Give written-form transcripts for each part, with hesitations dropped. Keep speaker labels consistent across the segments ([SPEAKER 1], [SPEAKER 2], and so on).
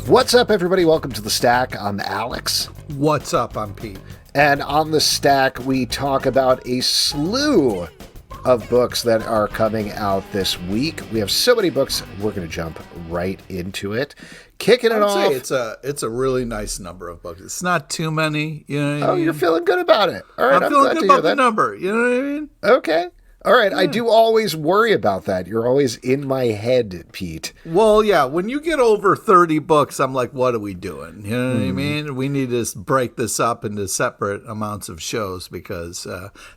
[SPEAKER 1] What's up, everybody? Welcome to The Stack. I'm Alex.
[SPEAKER 2] What's up? I'm Pete.
[SPEAKER 1] And on The Stack, we talk about a slew of books that are coming out this week. We have so many books, we're going to jump right into it. Kicking it off.
[SPEAKER 2] It's a really nice number of books. It's not too many. You know what I mean?
[SPEAKER 1] You're feeling good about it. All right,
[SPEAKER 2] I'm feeling good about the number. You know what I mean?
[SPEAKER 1] Okay. All right, I do always worry about that. You're always in my head, Pete.
[SPEAKER 2] Well, yeah, when you get over 30 books, I'm like, what are we doing? You know what I mean? We need to break this up into separate amounts of shows because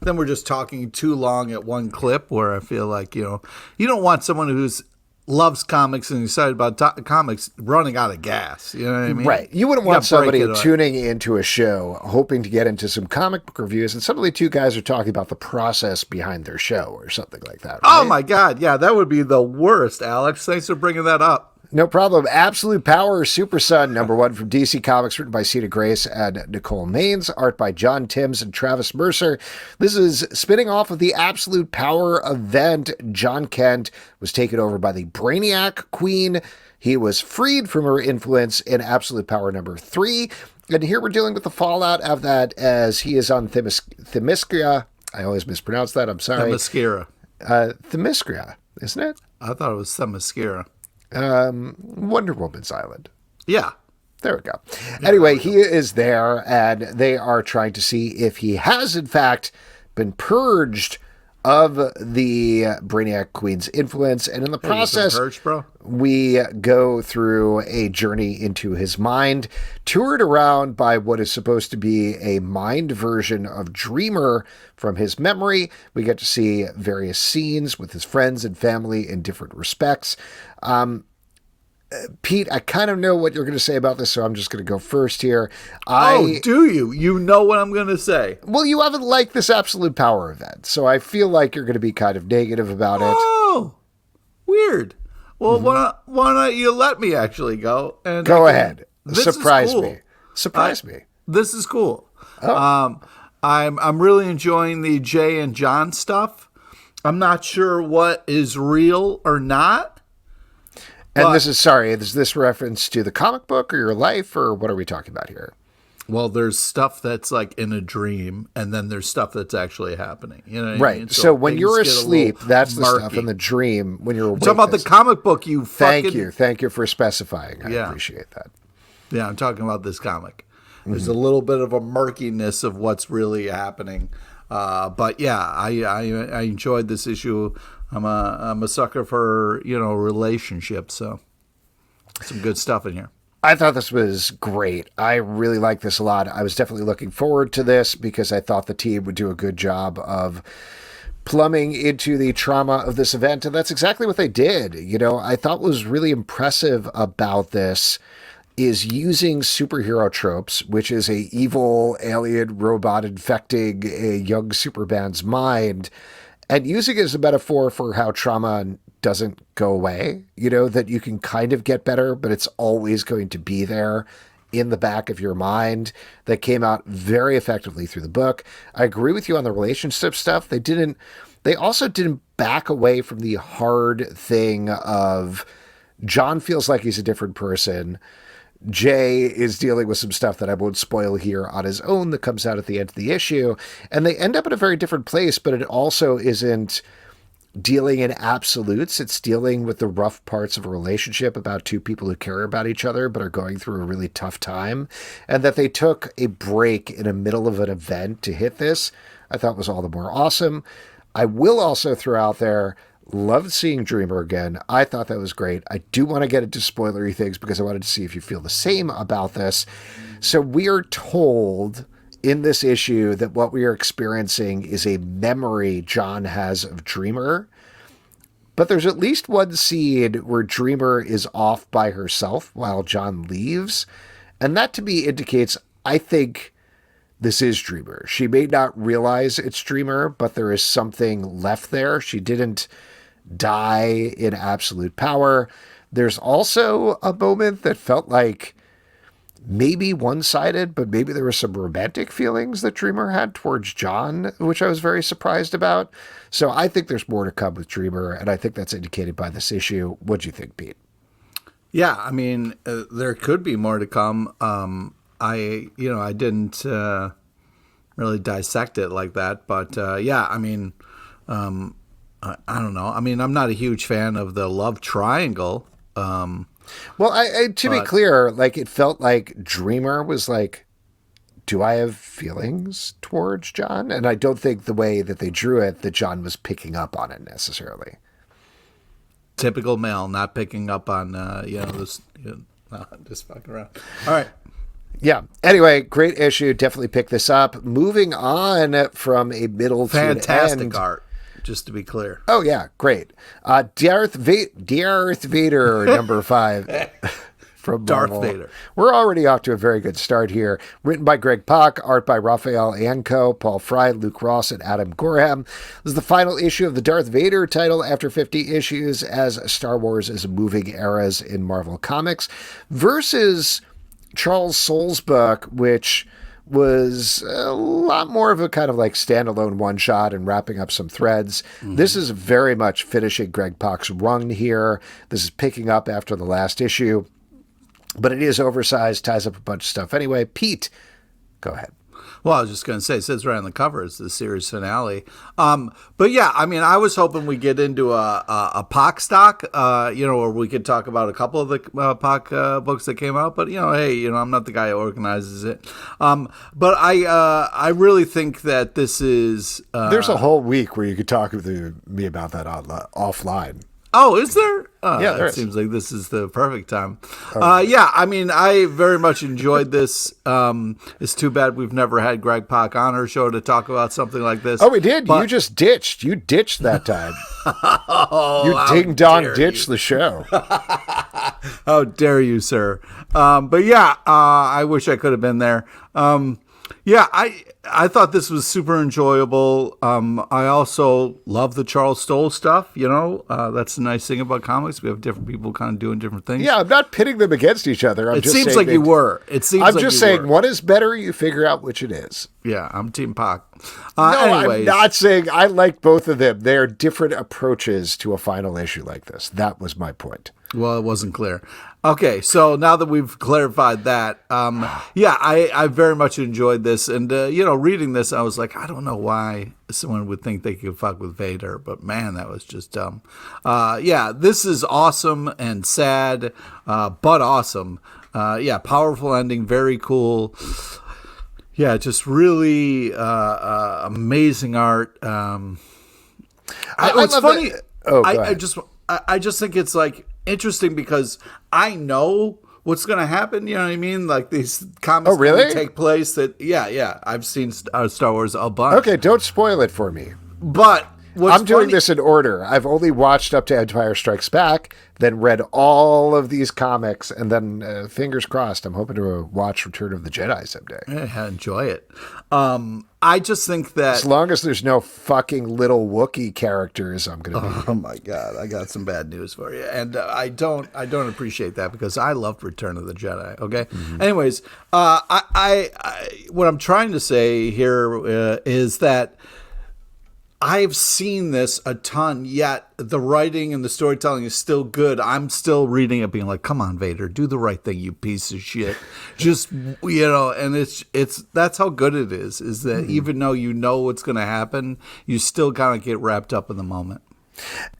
[SPEAKER 2] then we're just talking too long at one clip where I feel like, you don't want someone who's loves comics and excited about comics running out of gas. You know what I mean?
[SPEAKER 1] Right. You wouldn't want somebody tuning into a show hoping to get into some comic book reviews and suddenly two guys are talking about the process behind their show or something like that. Right?
[SPEAKER 2] Oh, my God. Yeah, that would be the worst, Alex. Thanks for bringing that up.
[SPEAKER 1] No problem. Absolute Power, Super Son, #1 from DC Comics, written by Sina and Nicole, art by John Timms and Travis Mercer. This is spinning off of the Absolute Power event. John Kent was taken over by the Brainiac Queen. He was freed from her influence in Absolute Power #3. And here we're dealing with the fallout of that as he is on Themyscira. I always mispronounce that. I'm sorry.
[SPEAKER 2] Themyscira.
[SPEAKER 1] Themyscira, isn't it?
[SPEAKER 2] I thought it was Themyscira.
[SPEAKER 1] Wonder Woman's island.
[SPEAKER 2] Yeah.
[SPEAKER 1] There we go. Anyway, he is there, and they are trying to see if he has, in fact, been purged of the Brainiac Queen's influence. And in the process,
[SPEAKER 2] purged, bro?
[SPEAKER 1] We go through a journey into his mind, toured around by what is supposed to be a mind version of Dreamer from his memory. We get to see various scenes with his friends and family in different respects. Pete, I kind of know what you're going to say about this, so I'm just going to go first here.
[SPEAKER 2] Do you? You know what I'm going to say.
[SPEAKER 1] Well, you haven't liked this Absolute Power event, so I feel like you're going to be kind of negative about it.
[SPEAKER 2] Oh, weird. Well, why not you let me actually go? And
[SPEAKER 1] go ahead. Surprise me. Surprise me.
[SPEAKER 2] This is cool.
[SPEAKER 1] Oh.
[SPEAKER 2] I'm really enjoying the Jay and John stuff. I'm not sure what is real or not.
[SPEAKER 1] And is this reference to the comic book or your life, or what are we talking about here?
[SPEAKER 2] Well, there's stuff that's like in a dream, and then there's stuff that's actually happening. You know what
[SPEAKER 1] right.
[SPEAKER 2] I mean?
[SPEAKER 1] So when you're asleep, that's the stuff in the dream. When you're awake,
[SPEAKER 2] I'm talking about the comic book.
[SPEAKER 1] Thank you for specifying. I appreciate that.
[SPEAKER 2] Yeah, I'm talking about this comic. There's a little bit of a murkiness of what's really happening. But yeah, I enjoyed this issue. I'm a sucker for, relationships. So some good stuff in here.
[SPEAKER 1] I thought this was great. I really like this a lot. I was definitely looking forward to this because I thought the team would do a good job of plumbing into the trauma of this event. And that's exactly what they did. I thought was really impressive about this is using superhero tropes, which is a evil alien robot infecting a young Superman's mind, and using it as a metaphor for how trauma doesn't go away, that you can kind of get better, but it's always going to be there in the back of your mind. That came out very effectively through the book. I agree with you on the relationship stuff. They also didn't back away from the hard thing of John feels like he's a different person. Jay is dealing with some stuff that I won't spoil here on his own that comes out at the end of the issue. And they end up in a very different place, but it also isn't dealing in absolutes. It's dealing with the rough parts of a relationship about two people who care about each other but are going through a really tough time. And that they took a break in the middle of an event to hit this, I thought was all the more awesome. I will also throw out there, loved seeing Dreamer again. I thought that was great. I do want to get into spoilery things because I wanted to see if you feel the same about this. So we are told in this issue that what we are experiencing is a memory John has of Dreamer. But there's at least one scene where Dreamer is off by herself while John leaves. And that to me indicates, I think, this is Dreamer. She may not realize it's Dreamer, but there is something left there. She didn't die in Absolute Power. There's also a moment that felt like maybe one-sided, but maybe there were some romantic feelings that Dreamer had towards John, which I was very surprised about. So I think there's more to come with Dreamer, and I think that's indicated by this issue. What do you think, Pete?
[SPEAKER 2] Yeah, I mean, there could be more to come. I didn't really dissect it like that, but yeah, I mean, I don't know. I mean, I'm not a huge fan of the love triangle.
[SPEAKER 1] Well, to be clear, like it felt like Dreamer was like, do I have feelings towards Jon? And I don't think the way that they drew it, that Jon was picking up on it necessarily.
[SPEAKER 2] Typical male, not picking up on, this, just fucking around. All right.
[SPEAKER 1] Yeah. Anyway, great issue. Definitely pick this up. Moving on from a middle to an end.
[SPEAKER 2] Fantastic art, just to be clear.
[SPEAKER 1] Oh, yeah. Great. Darth Vader, number 5. From Marvel.
[SPEAKER 2] Darth Vader.
[SPEAKER 1] We're already off to a very good start here. Written by Greg Pak, art by Rafael Ienco, Paul Fry, Luke Ross, and Adam Gorham. This is the final issue of the Darth Vader title after 50 issues as Star Wars is moving eras in Marvel Comics versus Charles Soule's book, which was a lot more of a kind of like standalone one-shot and wrapping up some threads. Mm-hmm. This is very much finishing Greg Pak's run here. This is picking up after the last issue. But it is oversized, ties up a bunch of stuff. Anyway, Pete, go ahead.
[SPEAKER 2] Well, I was just going to say, it says right on the cover, it's the series finale. But yeah, I mean, I was hoping we get into a Pak stock, or we could talk about a couple of the Pak books that came out. But, hey, I'm not the guy who organizes it. But I really think that this is...
[SPEAKER 1] There's a whole week where you could talk with me about that offline.
[SPEAKER 2] Oh, is there?
[SPEAKER 1] Yeah,
[SPEAKER 2] it seems like this is the perfect time. Yeah, I mean, I very much enjoyed this. It's too bad we've never had Greg Pak on our show to talk about something like this.
[SPEAKER 1] Oh, we did. But... You just ditched. You ditched that time. You ding-dong ditched the show.
[SPEAKER 2] How dare you, sir? But yeah, I wish I could have been there. Yeah, I thought this was super enjoyable. I also love the Charles Soule stuff. That's the nice thing about comics. We have different people kind of doing different things.
[SPEAKER 1] Yeah, I'm not pitting them against each other.
[SPEAKER 2] It seems like you were.
[SPEAKER 1] I'm just saying one is better. You figure out which it is.
[SPEAKER 2] Yeah, I'm Team Pak.
[SPEAKER 1] I'm not saying I like both of them. They are different approaches to a final issue like this. That was my point.
[SPEAKER 2] Well, it wasn't clear. Okay, so now that we've clarified that, yeah, I very much enjoyed this. And, reading this, I was like, I don't know why someone would think they could fuck with Vader, but man, that was just dumb. Yeah, this is awesome and sad, but awesome. Yeah, powerful ending, very cool. Yeah, just really amazing art. It's funny. I just think it's like interesting because I know what's going to happen. You know what I mean? Like these comics take place that, yeah. I've seen Star Wars a bunch.
[SPEAKER 1] Okay, don't spoil it for me.
[SPEAKER 2] But
[SPEAKER 1] I'm doing this in order. I've only watched up to Empire Strikes Back, then read all of these comics, and then fingers crossed, I'm hoping to watch Return of the Jedi someday.
[SPEAKER 2] Yeah, enjoy it. I just think that
[SPEAKER 1] as long as there's no fucking little Wookiee characters, I'm gonna be.
[SPEAKER 2] Oh my god, I got some bad news for you, and I don't appreciate that because I loved Return of the Jedi. Okay, anyways, I what I'm trying to say here is that I've seen this a ton, yet the writing and the storytelling is still good. I'm still reading it being like, come on, Vader, do the right thing, you piece of shit. Just, and it's that's how good it is that even though you know what's going to happen, you still kind of get wrapped up in the moment.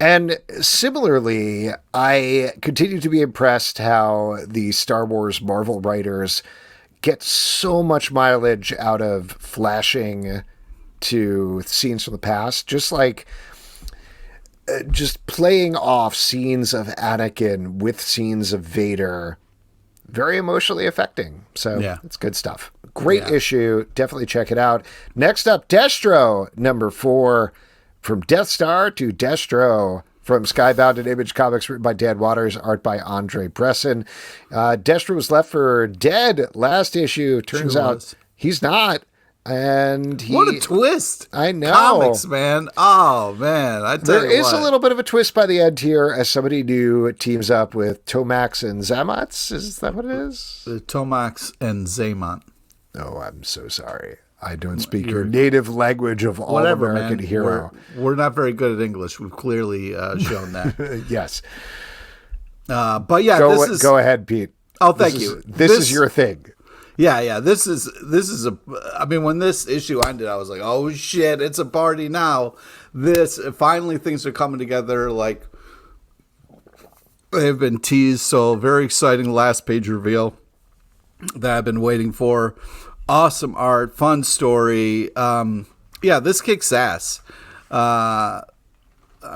[SPEAKER 1] And similarly, I continue to be impressed how the Star Wars Marvel writers get so much mileage out of flashing to scenes from the past, just like just playing off scenes of Anakin with scenes of Vader, very emotionally affecting. So yeah, it's good stuff. Great issue. Definitely check it out. Next up, Destro, number 4, from Death Star to Destro, from Skybound and Image Comics, written by Dan Watters, art by Andrei Bressan. Destro was left for dead last issue. Turns out he's not. And
[SPEAKER 2] what a twist!
[SPEAKER 1] I know,
[SPEAKER 2] comics, man. Oh man, I tell
[SPEAKER 1] there is a little bit of a twist by the end here, as somebody new teams up with Tomax and Zamots. Is that what it is?
[SPEAKER 2] Tomax and Zamont.
[SPEAKER 1] Oh, I'm so sorry. I don't speak your native language of all American hero.
[SPEAKER 2] We're not very good at English. We've clearly shown that.
[SPEAKER 1] Yes.
[SPEAKER 2] But yeah,
[SPEAKER 1] go ahead, Pete.
[SPEAKER 2] Oh, thank you.
[SPEAKER 1] This is your thing.
[SPEAKER 2] Yeah. This is I mean, when this issue ended, I was like, oh shit, it's a party now. Finally things are coming together like they've been teased. So very exciting last page reveal that I've been waiting for. Awesome art, fun story. Yeah, this kicks ass. I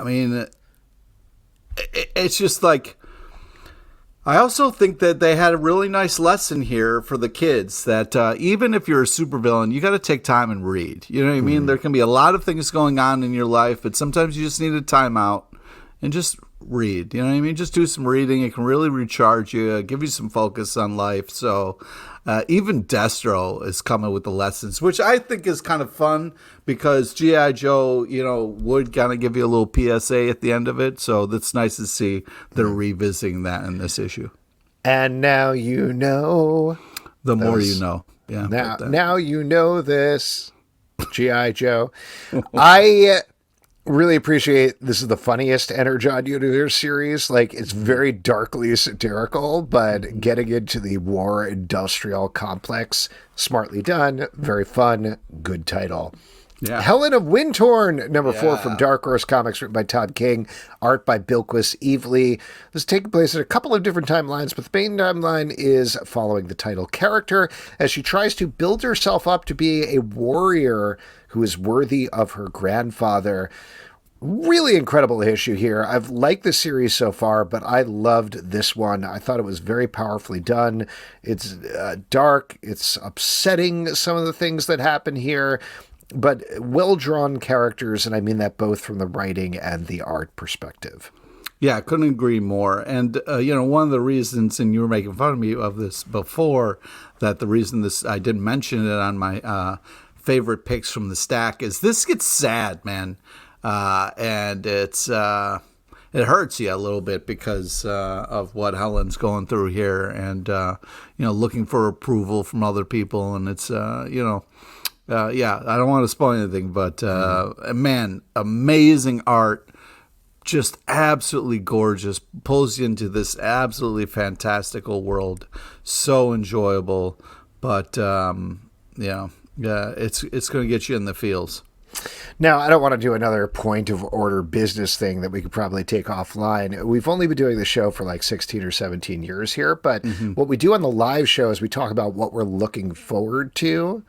[SPEAKER 2] mean, it's just like, I also think that they had a really nice lesson here for the kids that even if you're a supervillain, you got to take time and read. You know what I mean? There can be a lot of things going on in your life, but sometimes you just need a timeout and just read. You know what I mean? Just do some reading. It can really recharge you, give you some focus on life. So even Destro is coming with the lessons, which I think is kind of fun because G.I. Joe, would kind of give you a little PSA at the end of it. So that's nice to see they're revisiting that in this issue.
[SPEAKER 1] And now you know.
[SPEAKER 2] The more you know. Yeah.
[SPEAKER 1] Now you know this, G.I. Joe. I really appreciate this is the funniest Energon Universe series. Like, it's very darkly satirical, but getting into the war industrial complex, smartly done, very fun, good title.
[SPEAKER 2] Yeah.
[SPEAKER 1] Helen of Wyndhorn, number 4 from Dark Horse Comics, written by Todd King, art by Bilquis Evely. This is taking place in a couple of different timelines, but the main timeline is following the title character as she tries to build herself up to be a warrior who is worthy of her grandfather. Really incredible issue here. I've liked the series so far, but I loved this one. I thought it was very powerfully done. It's dark. It's upsetting, some of the things that happen here, but well-drawn characters, and I mean that both from the writing and the art perspective.
[SPEAKER 2] Yeah, I couldn't agree more. And, one of the reasons, and you were making fun of me of this before, that the reason I didn't mention it on my favorite picks from the stack is this gets sad, man. And it hurts you a little bit because of what Helen's going through here and, looking for approval from other people. And it's, I don't want to spoil anything, but, man, amazing art. Just absolutely gorgeous, pulls you into this absolutely fantastical world. So enjoyable, but it's going to get you in the feels.
[SPEAKER 1] Now, I don't want to do another point of order business thing that we could probably take offline. We've only been doing the show for like 16 or 17 years here, but what we do on the live show is we talk about what we're looking forward to,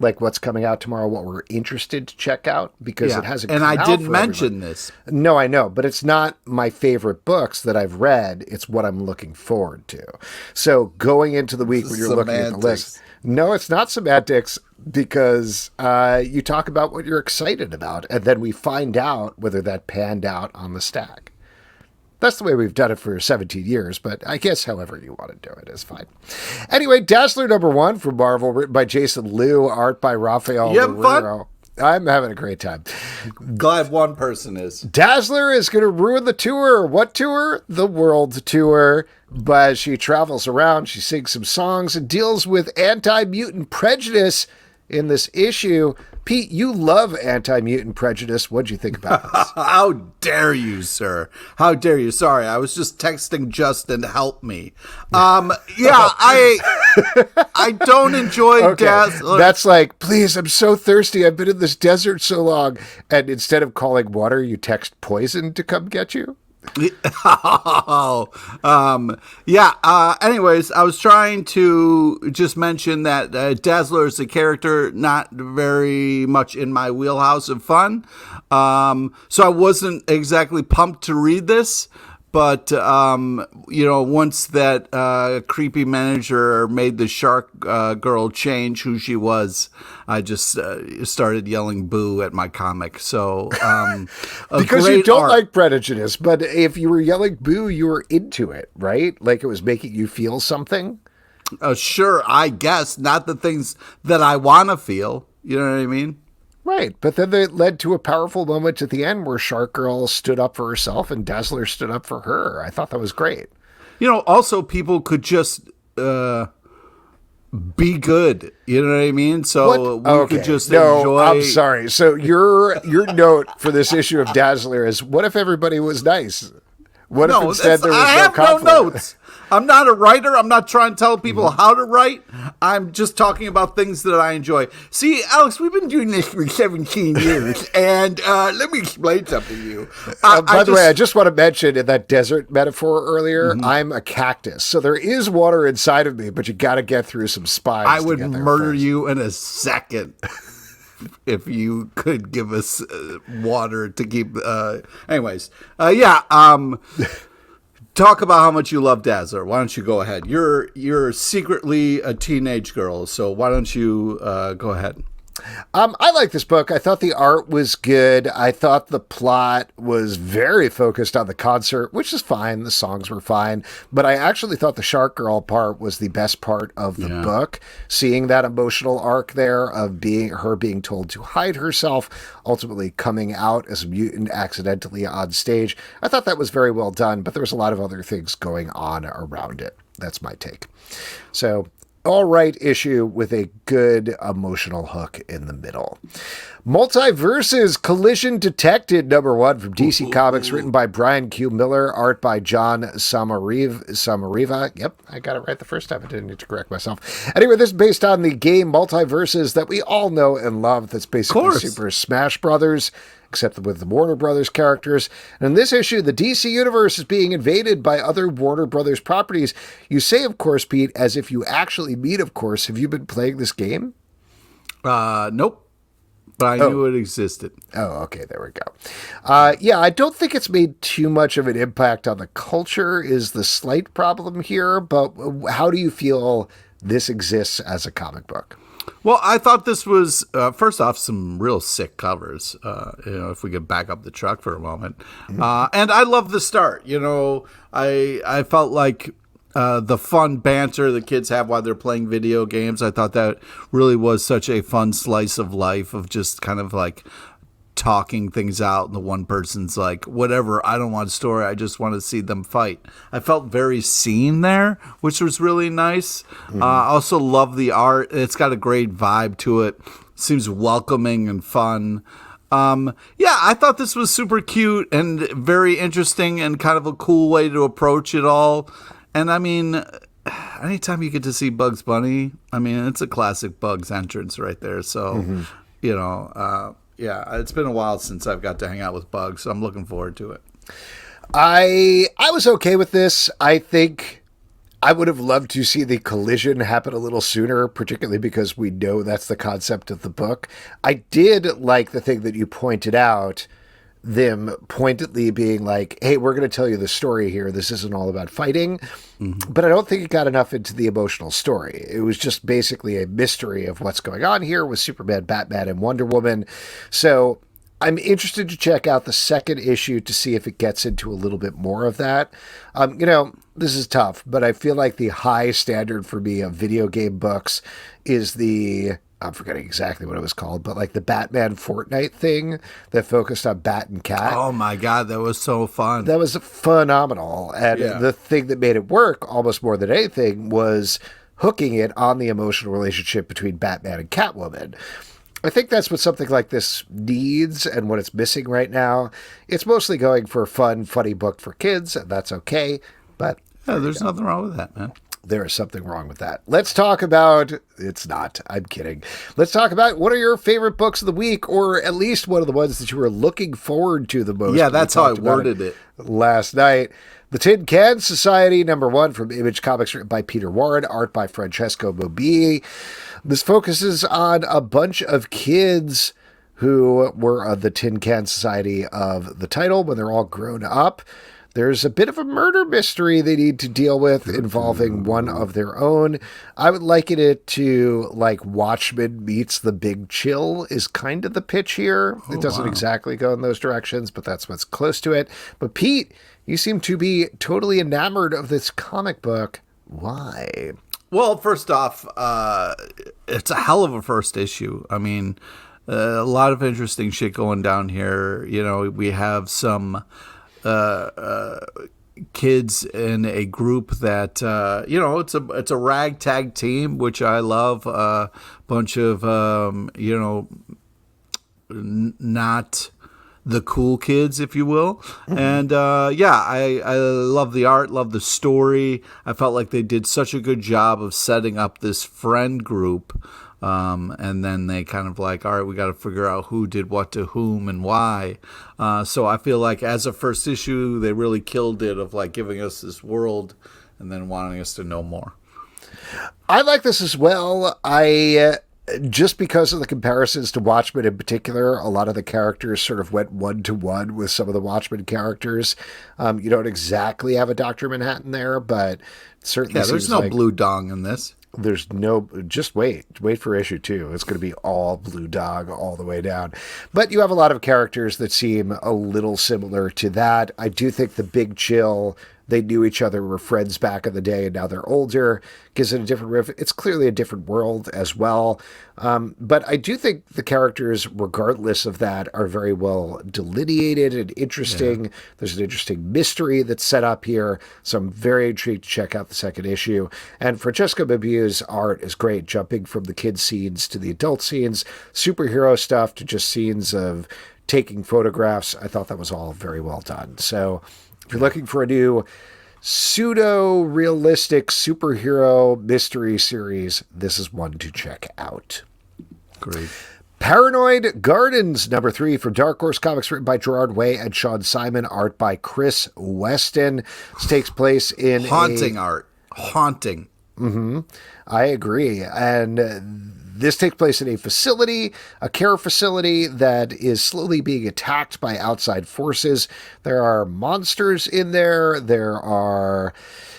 [SPEAKER 1] like what's coming out tomorrow, what we're interested to check out, because it hasn't come out.
[SPEAKER 2] And I didn't mention this.
[SPEAKER 1] No, I know, but it's not my favorite books that I've read. It's what I'm looking forward to. So going into the week when you're looking at the list. No, it's not semantics, because you talk about what you're excited about, and then we find out whether that panned out on the stack. That's the way we've done it for 17 years, but I guess however you want to do it is fine. Anyway, Dazzler number 1 from Marvel, written by Jason Loo, art by Rafael Loureiro. I'm having a great time.
[SPEAKER 2] Glad one person is.
[SPEAKER 1] Dazzler is going to ruin the tour. What tour? The world tour. But she travels around, she sings some songs, and deals with anti-mutant prejudice in this issue. Pete, you love anti-mutant prejudice. What'd you think about this?
[SPEAKER 2] How dare you, sir? How dare you? Sorry, I was just texting Justin, help me. I don't enjoy Dazzler.
[SPEAKER 1] That's like, please, I'm so thirsty. I've been in this desert so long. And instead of calling water, you text poison to come get you?
[SPEAKER 2] Anyways, I was trying to just mention that Dazzler is a character not very much in my wheelhouse of fun. So I wasn't exactly pumped to read this. But, once that creepy manager made the shark girl change who she was, I just started yelling boo at my comic. So,
[SPEAKER 1] because you don't like prejudice, but if you were yelling boo, you were into it, right? Like it was making you feel something?
[SPEAKER 2] Sure, I guess. Not the things that I want to feel. You know what I mean?
[SPEAKER 1] Right, but then it led to a powerful moment at the end where Shark Girl stood up for herself and Dazzler stood up for her. I thought that was great.
[SPEAKER 2] Also people could just be good. You know what I mean? So we could just enjoy.
[SPEAKER 1] I'm sorry. So your note for this issue of Dazzler is, what if everybody was nice? What if instead there was
[SPEAKER 2] I
[SPEAKER 1] no
[SPEAKER 2] have
[SPEAKER 1] conflict?
[SPEAKER 2] no notes. I'm not a writer. I'm not trying to tell people how to write. I'm just talking about things that I enjoy. See, Alex, we've been doing this for 17 years, and let me explain something to you.
[SPEAKER 1] By the way, I just want to mention in that desert metaphor earlier, I'm a cactus. So there is water inside of me, but you got to get through some spines.
[SPEAKER 2] I would
[SPEAKER 1] to get there
[SPEAKER 2] murder
[SPEAKER 1] first.
[SPEAKER 2] you in a second if you could give us water to keep. Anyways, talk about how much you love Dazzler. Why don't you go ahead? You're secretly a teenage girl, so why don't you go ahead?
[SPEAKER 1] I like this book. I thought the art was good. I thought the plot was very focused on the concert, which is fine. The songs were fine. But I actually thought the Shark Girl part was the best part of the book. Seeing that emotional arc there of being told to hide herself, ultimately coming out as a mutant accidentally on stage. I thought that was very well done, but there was a lot of other things going on around it. That's my take. So, all right issue with a good emotional hook in the middle. Multiversus Collision Detected #1 from DC Comics, written by Bryan Q. Miller, art by Jon Sommariva. Yep, I got it right the first time. I didn't need to correct myself. Anyway, this is based on the game Multiversus that we all know and love. That's basically Super Smash Brothers, except with the Warner Brothers characters. And in this issue, the DC universe is being invaded by other Warner Brothers properties. You say, of course, Pete, as if you actually mean, of course. Have you been playing this game?
[SPEAKER 2] Nope. But I knew it existed.
[SPEAKER 1] Oh, okay. There we go. Yeah, I don't think it's made too much of an impact on the culture is the slight problem here. But how do you feel this exists as a comic book?
[SPEAKER 2] Well, I thought this was, first off, some real sick covers, if we could back up the truck for a moment. And I love the start. I felt like the fun banter the kids have while they're playing video games. I thought that really was such a fun slice of life of just kind of like talking things out. And the one person's like, whatever, I don't want a story. I just want to see them fight. I felt very seen there, which was really nice. I also love the art. It's got a great vibe to it. Seems welcoming and fun. I thought this was super cute and very interesting and kind of a cool way to approach it all. And I mean, anytime you get to see Bugs Bunny, I mean, it's a classic Bugs entrance right there. So, it's been a while since I've got to hang out with Bugs, so I'm looking forward to it.
[SPEAKER 1] I was okay with this. I think I would have loved to see the collision happen a little sooner, particularly because we know that's the concept of the book. I did like the thing that you pointed out, them pointedly being like, hey, we're going to tell you the story here. This isn't all about fighting. But I don't think it got enough into the emotional story. It was just basically a mystery of what's going on here with Superman, Batman, and Wonder Woman. So I'm interested to check out the second issue to see if it gets into a little bit more of that. This is tough, but I feel like the high standard for me of video game books is I'm forgetting exactly what it was called, but like the Batman Fortnite thing that focused on Bat and Cat.
[SPEAKER 2] Oh my God, that was so fun.
[SPEAKER 1] That was phenomenal. And the thing that made it work almost more than anything was hooking it on the emotional relationship between Batman and Catwoman. I think that's what something like this needs and what it's missing right now. It's mostly going for a fun, funny book for kids, and that's okay. But
[SPEAKER 2] there's nothing wrong with that, man.
[SPEAKER 1] There is something wrong with that. Let's talk about, it's not, I'm kidding. Let's talk about what are your favorite books of the week, or at least one of the ones that you were looking forward to the most.
[SPEAKER 2] Yeah, that's how I worded it
[SPEAKER 1] last night. The Tin Can Society, #1 from Image Comics, written by Peter Warren, art by Francesco Mobili. This focuses on a bunch of kids who were the Tin Can Society of the title when they're all grown up. There's a bit of a murder mystery they need to deal with involving one of their own. I would liken it to like Watchmen meets The Big Chill is kind of the pitch here. It doesn't exactly go in those directions, but that's what's close to it. But Pete, you seem to be totally enamored of this comic book. Why?
[SPEAKER 2] Well, first off, it's a hell of a first issue. I mean, a lot of interesting shit going down here. We have some kids in a group that it's a ragtag team, which I love. A bunch of not the cool kids, if you will. And I love the art, love the story. I felt like they did such a good job of setting up this friend group. And then they kind of like, all right, we got to figure out who did what to whom and why. So I feel like as a first issue, they really killed it of like giving us this world and then wanting us to know more.
[SPEAKER 1] I like this as well. Just because of the comparisons to Watchmen in particular, a lot of the characters sort of went one-to-one with some of the Watchmen characters. You don't exactly have a Dr. Manhattan there, but certainly
[SPEAKER 2] there's no Blue Dong in this.
[SPEAKER 1] There's no, just wait for issue 2. It's going to be all Blue Dog all the way down. But you have a lot of characters that seem a little similar to that. I do think the Big Chill, they knew each other, were friends back in the day, and now they're older, gives it a different riff. It's clearly a different world as well. But I do think the characters, regardless of that, are very well delineated and interesting. Yeah. There's an interesting mystery that's set up here, so I'm very intrigued to check out the second issue. And Francesco Mobili's art is great, jumping from the kid scenes to the adult scenes, superhero stuff to just scenes of taking photographs. I thought that was all very well done. So if you're looking for a new pseudo-realistic superhero mystery series, this is one to check out.
[SPEAKER 2] Great.
[SPEAKER 1] Paranoid Gardens, number 3 from Dark Horse Comics, written by Gerard Way and Sean Simon, art by Chris Weston. This takes place in
[SPEAKER 2] art. Haunting.
[SPEAKER 1] Mm-hmm. I agree. And this takes place in a facility, a care facility that is slowly being attacked by outside forces. There are monsters in there. There are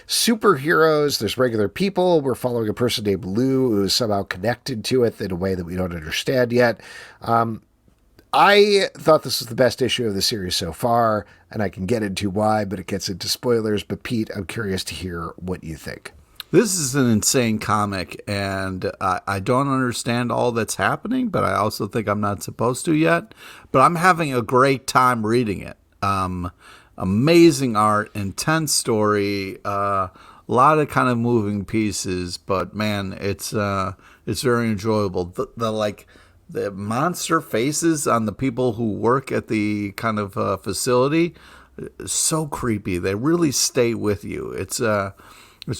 [SPEAKER 1] superheroes. There's regular people. We're following a person named Lou who is somehow connected to it in a way that we don't understand yet. I thought this was the best issue of the series so far, and I can get into why, but it gets into spoilers. But Pete, I'm curious to hear what you think.
[SPEAKER 2] This is an insane comic, and I don't understand all that's happening, but I also think I'm not supposed to yet. But I'm having a great time reading it. Amazing art, intense story, a lot of kind of moving pieces, but man, it's very enjoyable. The monster faces on the people who work at the kind of facility, so creepy. They really stay with you. It's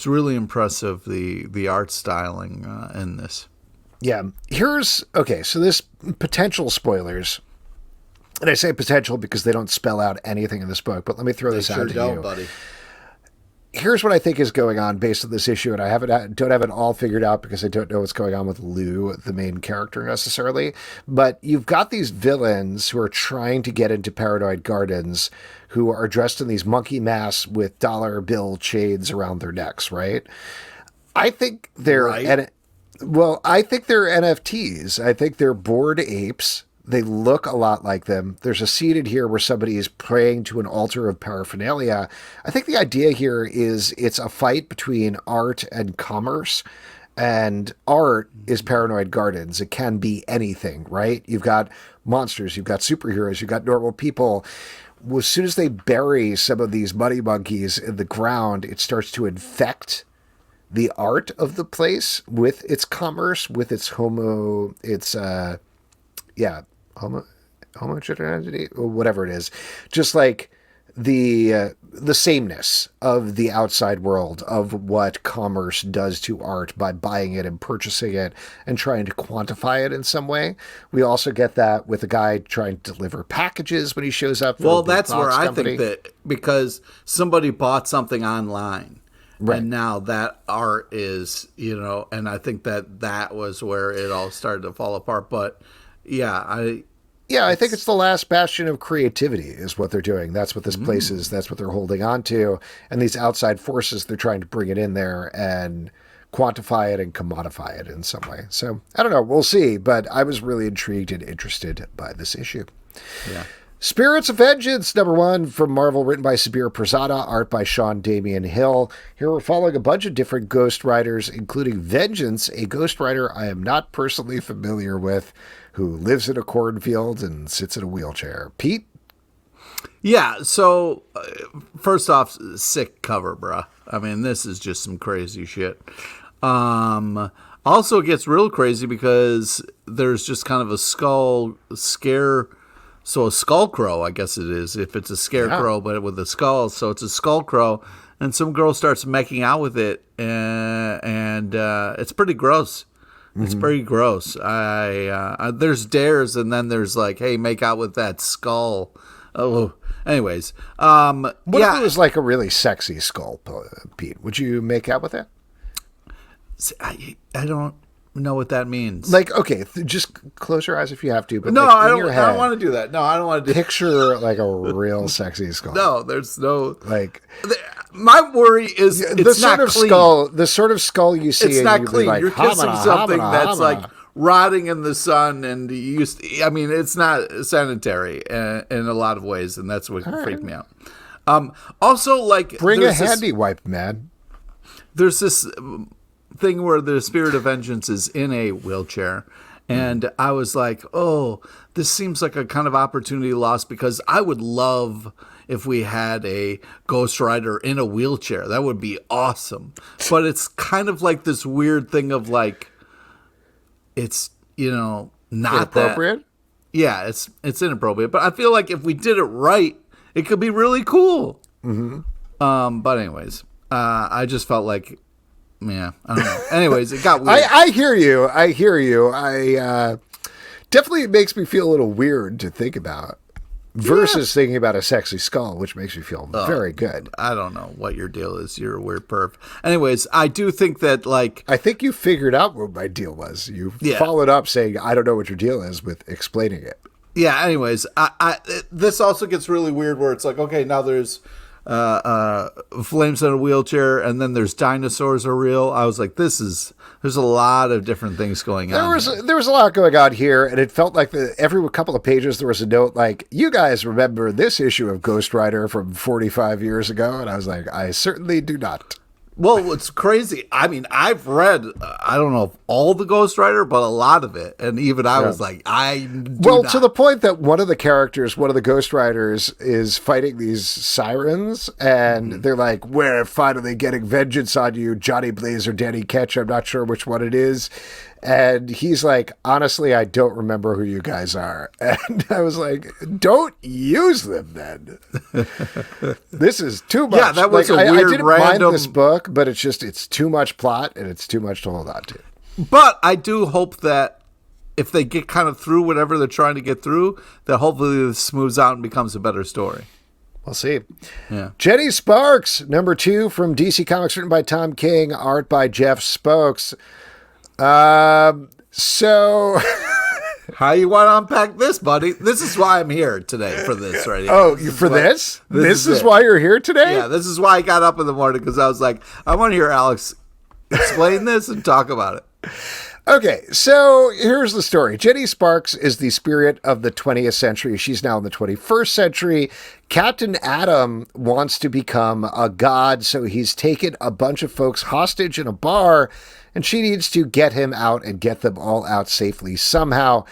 [SPEAKER 2] really impressive, the art styling in this.
[SPEAKER 1] Yeah. So this potential spoilers, and I say potential because they don't spell out anything in this book, but let me throw this out to you.
[SPEAKER 2] Buddy.
[SPEAKER 1] Here's what I think is going on based on this issue, and I don't have it all figured out because I don't know what's going on with Lou, the main character, necessarily. But you've got these villains who are trying to get into Paranoid Gardens, who are dressed in these monkey masks with dollar bill chains around their necks, right? I think they're I think they're NFTs. I think they're Bored Apes. They look a lot like them. There's a scene in here where somebody is praying to an altar of paraphernalia. I think the idea here is it's a fight between art and commerce. And art is Paranoid Gardens. It can be anything, right? You've got monsters, you've got superheroes, you've got normal people. As soon as they bury some of these money monkeys in the ground, it starts to infect the art of the place with its commerce, with its homogeneity, or whatever it is. Just like the sameness of the outside world of what commerce does to art by buying it and purchasing it and trying to quantify it in some way. We also get that with a guy trying to deliver packages when he shows up.
[SPEAKER 2] Well, that's where I think that because somebody bought something online. Right. And now that art is, and I think that was where it all started to fall apart. But I think it's the last bastion of creativity is what they're doing. That's what this place is. That's what they're holding on to. And these outside forces, they're trying to bring it in there and quantify it and commodify it in some way. So I don't know. We'll see. But I was really intrigued and interested by this issue. Yeah.
[SPEAKER 1] Spirits of Vengeance, number 1 from Marvel, written by Sabir Prasada, art by Sean Damian Hill. Here we're following a bunch of different Ghost Riders, including Vengeance, a Ghost Rider I am not personally familiar with, who lives in a cornfield and sits in a wheelchair. Pete?
[SPEAKER 2] Yeah, so first off, sick cover, bruh. I mean, this is just some crazy shit. Also, it gets real crazy because there's just kind of a skull scare So a skull crow, I guess it is, if it's a scarecrow, but with a skull. So it's a skull crow, and some girl starts making out with it, and it's pretty gross. It's pretty gross. There's dares, and then there's like, hey, make out with that skull. Oh, anyways.
[SPEAKER 1] What if it was like a really sexy skull, Pete? Would you make out with it?
[SPEAKER 2] I don't know what that means.
[SPEAKER 1] Like, okay, just close your eyes if you have to. But
[SPEAKER 2] no,
[SPEAKER 1] like
[SPEAKER 2] I don't want to do that. No, I don't want to do.
[SPEAKER 1] Picture like a real sexy skull.
[SPEAKER 2] No, there's no
[SPEAKER 1] like.
[SPEAKER 2] My worry is it's
[SPEAKER 1] the sort
[SPEAKER 2] not
[SPEAKER 1] of
[SPEAKER 2] clean.
[SPEAKER 1] skull. The sort of skull you see.
[SPEAKER 2] It's not clean.
[SPEAKER 1] Like,
[SPEAKER 2] you're kissing something that's
[SPEAKER 1] hamana.
[SPEAKER 2] like rotting in the sun, and it's not sanitary in a lot of ways, and that's what freaked me out. Also, like,
[SPEAKER 1] bring a handy wipe, man.
[SPEAKER 2] There's this thing where the spirit of vengeance is in a wheelchair, and I was like, oh, this seems like a kind of opportunity lost, because I would love if we had a Ghost Rider in a wheelchair. That would be awesome. But it's kind of like this weird thing of like, it's, not
[SPEAKER 1] inappropriate.
[SPEAKER 2] Yeah, it's inappropriate. But I feel like if we did it right, it could be really cool. But anyways, I just felt like, yeah, I don't know. Anyways, it got weird.
[SPEAKER 1] I hear you. I definitely, it makes me feel a little weird to think about. Versus thinking about a sexy skull, which makes me feel very good.
[SPEAKER 2] I don't know what your deal is. You're a weird perv. Anyways, I do think that, like...
[SPEAKER 1] I think you figured out what my deal was. You followed up saying, I don't know what your deal is, with explaining it.
[SPEAKER 2] Yeah, anyways, this also gets really weird where it's like, okay, now there's flames in a wheelchair, and then there's dinosaurs are real. I was like, there's a lot of different things going on.
[SPEAKER 1] There was a lot going on here, and it felt like every couple of pages there was a note like, you guys remember this issue of Ghost Rider from 45 years ago? And I was like, I certainly do not.
[SPEAKER 2] Well, it's crazy. I mean, I've read, I don't know if all the Ghost Rider, but a lot of it. And even I was like,
[SPEAKER 1] to the point that one of the characters, one of the Ghost Riders, is fighting these sirens. And they're like, we're finally getting vengeance on you, Johnny Blaze or Danny Ketch. I'm not sure which one it is. And he's like, honestly, I don't remember who you guys are. And I was like, don't use them then. This is too much.
[SPEAKER 2] Yeah, that was
[SPEAKER 1] like,
[SPEAKER 2] a weird
[SPEAKER 1] I didn't
[SPEAKER 2] random...
[SPEAKER 1] mind this book, but it's too much plot and it's too much to hold on to.
[SPEAKER 2] But I do hope that if they get kind of through whatever they're trying to get through, that hopefully this smooths out and becomes a better story.
[SPEAKER 1] We'll see.
[SPEAKER 2] Yeah.
[SPEAKER 1] Jenny Sparks, #2 from DC Comics, written by Tom King, art by Jeff Spokes. So
[SPEAKER 2] how you want to unpack this, buddy? This is why I'm here today for this right here.
[SPEAKER 1] Oh, this is why you're here today?
[SPEAKER 2] Yeah, this is why I got up in the morning, because I was like, I want to hear Alex explain this and talk about it.
[SPEAKER 1] Okay, so here's the story. Jenny Sparks is the spirit of the 20th century. She's now in the 21st century. Captain Atom wants to become a god, so he's taken a bunch of folks hostage in a bar, and she needs to get him out and get them all out safely somehow.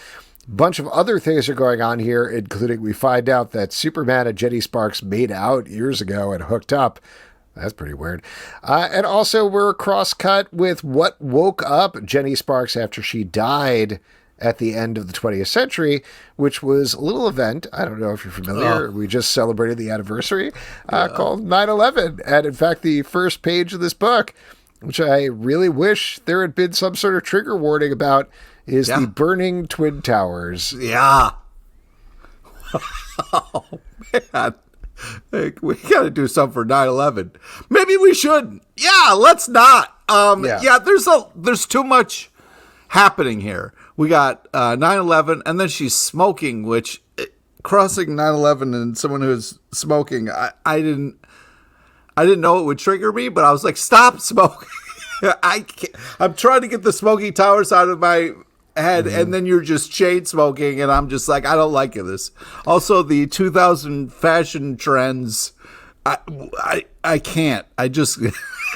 [SPEAKER 1] A bunch of other things are going on here, including we find out that Superman and Jenny Sparks made out years ago and hooked up. That's pretty weird. And also we're cross-cut with what woke up Jenny Sparks after she died at the end of the 20th century, which was a little event. I don't know if you're familiar. We just celebrated the anniversary called 9/11. And in fact, the first page of this book, which I really wish there had been some sort of trigger warning about, is the burning Twin Towers.
[SPEAKER 2] Yeah. Oh, man. Like, we got to do something for 9/11. Maybe we shouldn't. Yeah, let's not. There's too much happening here. We got 9/11, and then she's smoking, which crossing 9/11 and someone who's smoking, I didn't know it would trigger me, but I was like, stop smoking. I'm trying to get the smoky towers out of my head, and then you're just chain smoking, and I'm just like, I don't like this. Also, the 2000 fashion trends, I can't. I just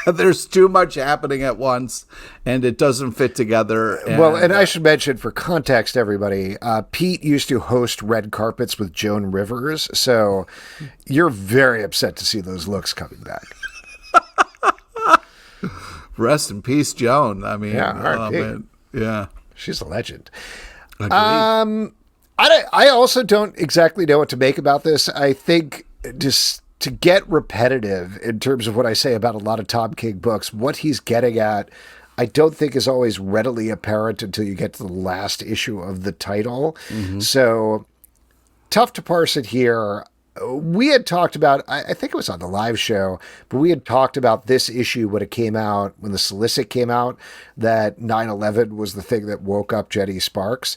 [SPEAKER 2] there's too much happening at once, and it doesn't fit together.
[SPEAKER 1] And I should mention, for context, everybody, Pete used to host red carpets with Joan Rivers, so you're very upset to see those looks coming back.
[SPEAKER 2] Rest in peace, Joan. I mean,
[SPEAKER 1] yeah,
[SPEAKER 2] man. Yeah.
[SPEAKER 1] She's a legend. I also don't exactly know what to make about this. I think just to get repetitive in terms of what I say about a lot of Tom King books, what he's getting at, I don't think is always readily apparent until you get to the last issue of the title. So tough to parse it here. We had talked about, I think it was on the live show, but we had talked about this issue when it came out, when the solicit came out, that 9/11 was the thing that woke up Jenny Sparks.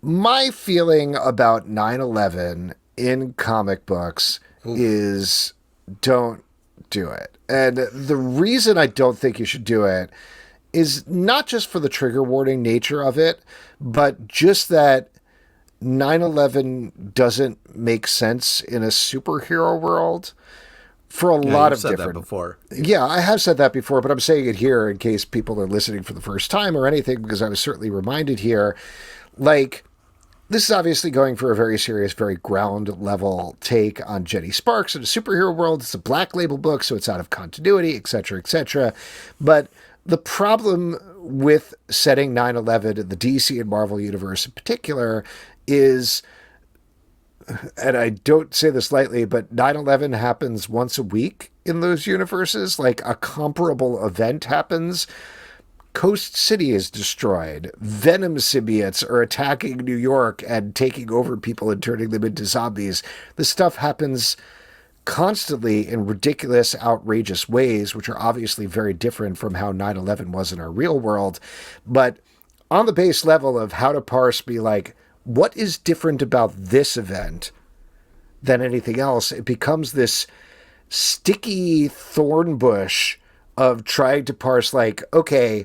[SPEAKER 1] My feeling about 9/11 in comic books is don't do it. And the reason I don't think you should do it is not just for the trigger warning nature of it, but just that 9/11 doesn't make sense in a superhero world for a lot of different.
[SPEAKER 2] That before.
[SPEAKER 1] Yeah, I have said that before, but I'm saying it here in case people are listening for the first time or anything, because I was certainly reminded here. Like, this is obviously going for a very serious, very ground level take on Jenny Sparks in a superhero world. It's a Black Label book, so it's out of continuity, et cetera, et cetera. But the problem with setting 9/11 in the DC and Marvel universe in particular is, and I don't say this lightly, but 9/11 happens once a week in those universes. Like, a comparable event happens. Coast City is destroyed. Venom symbiotes are attacking New York and taking over people and turning them into zombies. This stuff happens constantly in ridiculous, outrageous ways, which are obviously very different from how 9/11 was in our real world. But on the base level of how to parse, be like, what is different about this event than anything else? It becomes this sticky thorn bush of trying to parse, like, okay,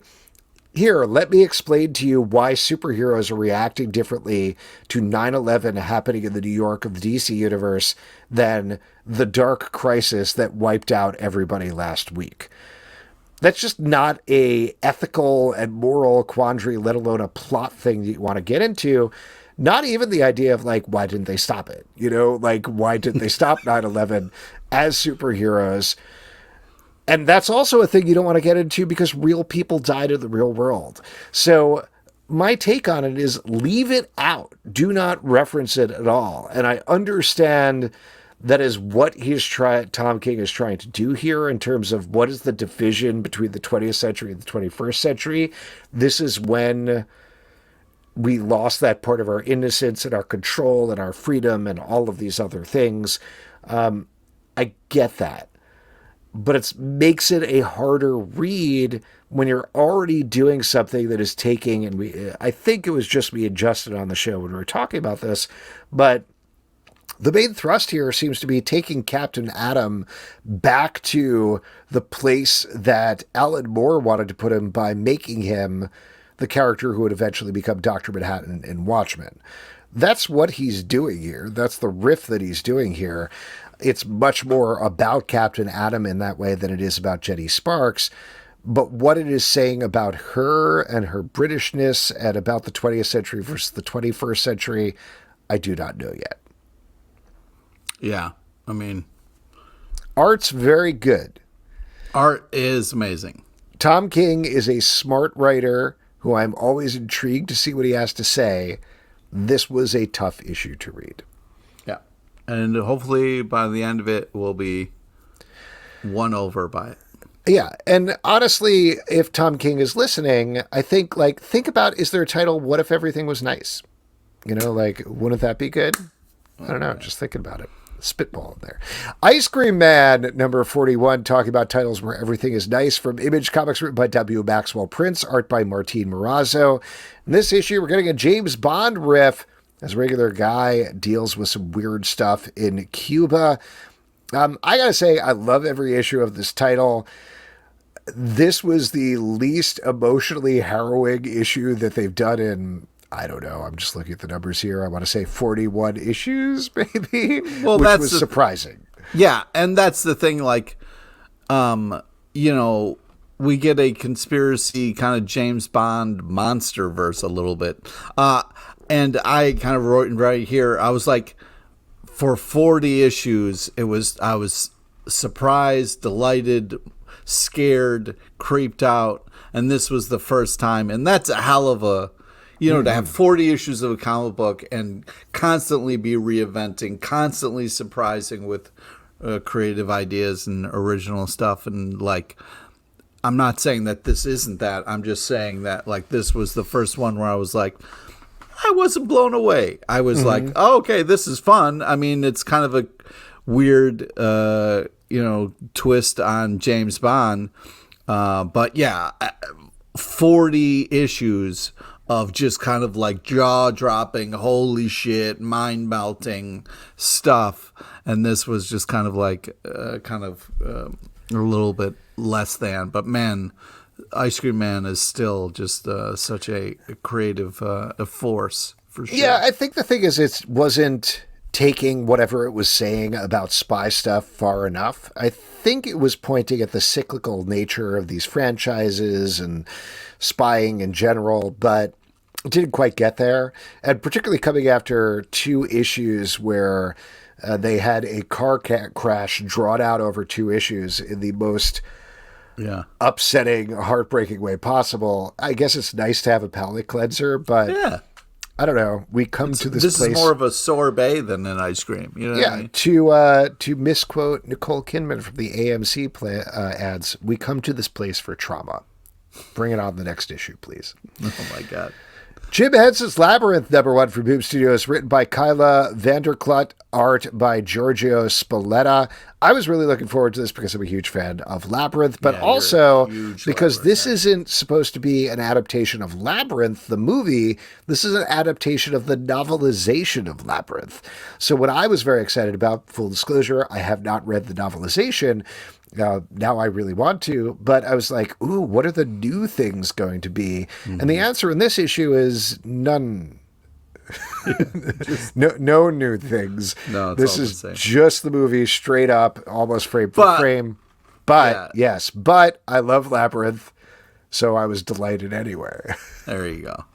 [SPEAKER 1] here, let me explain to you why superheroes are reacting differently to 9/11 happening in the New York of the DC universe than the dark crisis that wiped out everybody last week. That's just not a ethical and moral quandary, let alone a plot thing that you want to get into. Not even the idea of, like, why didn't they stop it? You know, like, why didn't they stop 9/11 as superheroes? And that's also a thing you don't want to get into because real people died in the real world. So my take on it is leave it out. Do not reference it at all. And I understand that is what Tom King is trying to do here in terms of what is the division between the 20th century and the 21st century. This is when we lost that part of our innocence and our control and our freedom and all of these other things. I get that. But it makes it a harder read when you're already doing something that is taking, and I think it was just me and Justin on the show when we were talking about this, but the main thrust here seems to be taking Captain Atom back to the place that Alan Moore wanted to put him by making him the character who would eventually become Dr. Manhattan in Watchmen. That's what he's doing here. That's the riff that he's doing here. It's much more about Captain Atom in that way than it is about Jenny Sparks. But what it is saying about her and her Britishness and about the 20th century versus the 21st century, I do not know yet.
[SPEAKER 2] Yeah, I mean,
[SPEAKER 1] art's very good.
[SPEAKER 2] Art is amazing.
[SPEAKER 1] Tom King is a smart writer who I'm always intrigued to see what he has to say. This was a tough issue to read.
[SPEAKER 2] And hopefully by the end of it, we'll be won over by it.
[SPEAKER 1] Yeah. And honestly, if Tom King is listening, I think, like, think about, is there a title, What If Everything Was Nice? You know, like, wouldn't that be good? I don't know. Just thinking about it. Spitball in there. Ice Cream Man, number 41, talking about titles where everything is nice, from Image Comics, written by W. Maxwell Prince, art by Martin Morazzo. In this issue, we're getting a James Bond riff as a regular guy deals with some weird stuff in Cuba. I gotta say, I love every issue of this title. This was the least emotionally harrowing issue that they've done in, I don't know, I'm just looking at the numbers here. I want to say 41 issues, maybe,
[SPEAKER 2] well,
[SPEAKER 1] which was surprising.
[SPEAKER 2] Yeah, and that's the thing, like, you know, we get a conspiracy kind of James Bond monster verse a little bit. And I kind of wrote right here, I was like, for 40 issues, I was surprised, delighted, scared, creeped out. And this was the first time. And that's a hell of a You know, to have 40 issues of a comic book and constantly be reinventing, constantly surprising with creative ideas and original stuff. And like, I'm not saying that this isn't that. I'm just saying that like this was the first one where I was like, I wasn't blown away. I was like, oh, okay, this is fun. I mean, it's kind of a weird, twist on James Bond. But yeah, 40 issues of just kind of like jaw-dropping, holy shit, mind-melting stuff. And this was just kind of like a little bit less than. But man, Ice Cream Man is still just such a creative force, for sure.
[SPEAKER 1] Yeah, I think the thing is it wasn't taking whatever it was saying about spy stuff far enough. I think it was pointing at the cyclical nature of these franchises and spying in general, but it didn't quite get there. And particularly coming after 2 issues where they had a car crash drawn out over 2 issues in the most upsetting, heartbreaking way possible. I guess it's nice to have a palate cleanser, but
[SPEAKER 2] yeah.
[SPEAKER 1] I don't know. We come to this place.
[SPEAKER 2] This is more of a sorbet than an ice cream. You know what I mean?
[SPEAKER 1] To misquote Nicole Kidman from the AMC ads, we come to this place for trauma. Bring it on the next issue, please.
[SPEAKER 2] Oh, my God.
[SPEAKER 1] Jim Henson's Labyrinth, #1 for Boom Studios, written by Kyla Vanderklut, art by Giorgio Spalletta. I was really looking forward to this because I'm a huge fan of Labyrinth, but also because this isn't supposed to be an adaptation of Labyrinth, the movie. This is an adaptation of the novelization of Labyrinth. So what I was very excited about, full disclosure, I have not read the novelization. Now I really want to, but I was like, ooh, what are the new things going to be? And the answer in this issue is none. No new things.
[SPEAKER 2] No,
[SPEAKER 1] this is just the movie straight up, almost frame for frame. But yes, but I love Labyrinth, so I was delighted anyway.
[SPEAKER 2] There you go.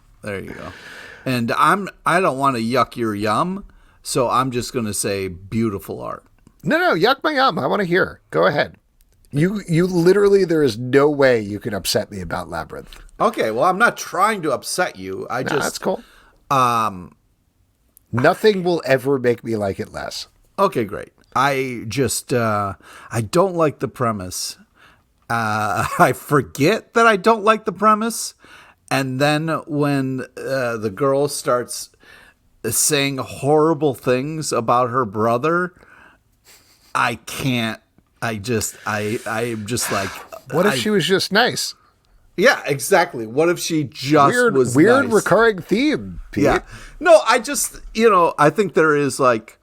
[SPEAKER 2] And I don't want to yuck your yum, so I'm just going to say beautiful art.
[SPEAKER 1] No, yuck my yum. I want to hear. Go ahead. You literally, there is no way you can upset me about Labyrinth.
[SPEAKER 2] Okay, well, I'm not trying to upset you.
[SPEAKER 1] That's cool. Nothing will ever make me like it less.
[SPEAKER 2] Okay, great. I don't like the premise. I forget that I don't like the premise. And then when the girl starts saying horrible things about her brother, I can't. I'm just like,
[SPEAKER 1] what if she was just nice?
[SPEAKER 2] Yeah, exactly. What if she just was
[SPEAKER 1] weird
[SPEAKER 2] nice?
[SPEAKER 1] Recurring theme, Pete.
[SPEAKER 2] Yeah. No, I just, I think there is like,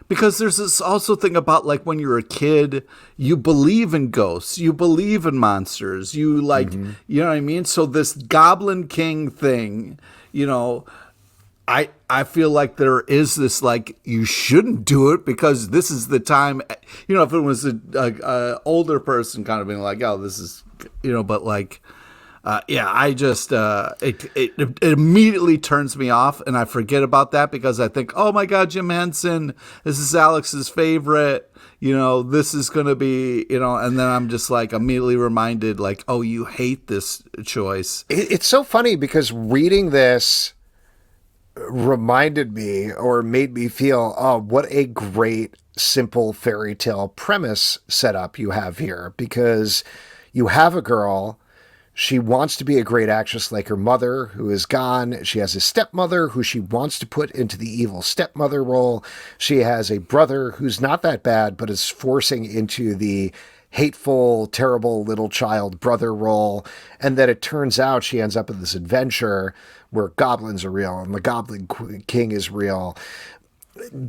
[SPEAKER 2] because there's this also thing about like when you're a kid, you believe in ghosts, you believe in monsters, you like, you know what I mean? So this Goblin King thing, I feel like there is this, like, you shouldn't do it because this is the time, if it was a older person kind of being like, oh, this is, but like, I just, it immediately turns me off and I forget about that because I think, oh my God, Jim Henson, this is Alex's favorite, this is going to be, and then I'm just like immediately reminded like, oh, you hate this choice.
[SPEAKER 1] It's so funny because reading this reminded me or made me feel, oh, what a great simple fairy tale premise setup you have here, because you have a girl, she wants to be a great actress like her mother who is gone. She has a stepmother who she wants to put into the evil stepmother role. She has a brother who's not that bad but is forcing into the hateful, terrible little child brother role. And then it turns out she ends up in this adventure where goblins are real and the Goblin King is real.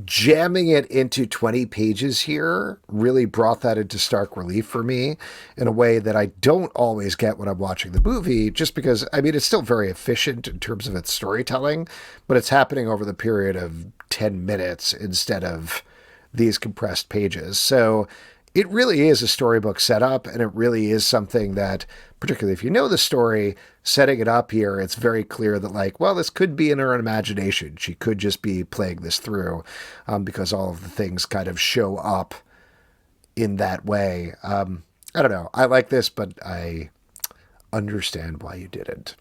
[SPEAKER 1] Jamming it into 20 pages here really brought that into stark relief for me in a way that I don't always get when I'm watching the movie, just because, it's still very efficient in terms of its storytelling, but it's happening over the period of 10 minutes instead of these compressed pages. So it really is a storybook setup, and it really is something that, particularly if you know the story, setting it up here, it's very clear that, like, well, this could be in her imagination. She could just be playing this through because all of the things kind of show up in that way. I don't know. I like this, but I understand why you didn't.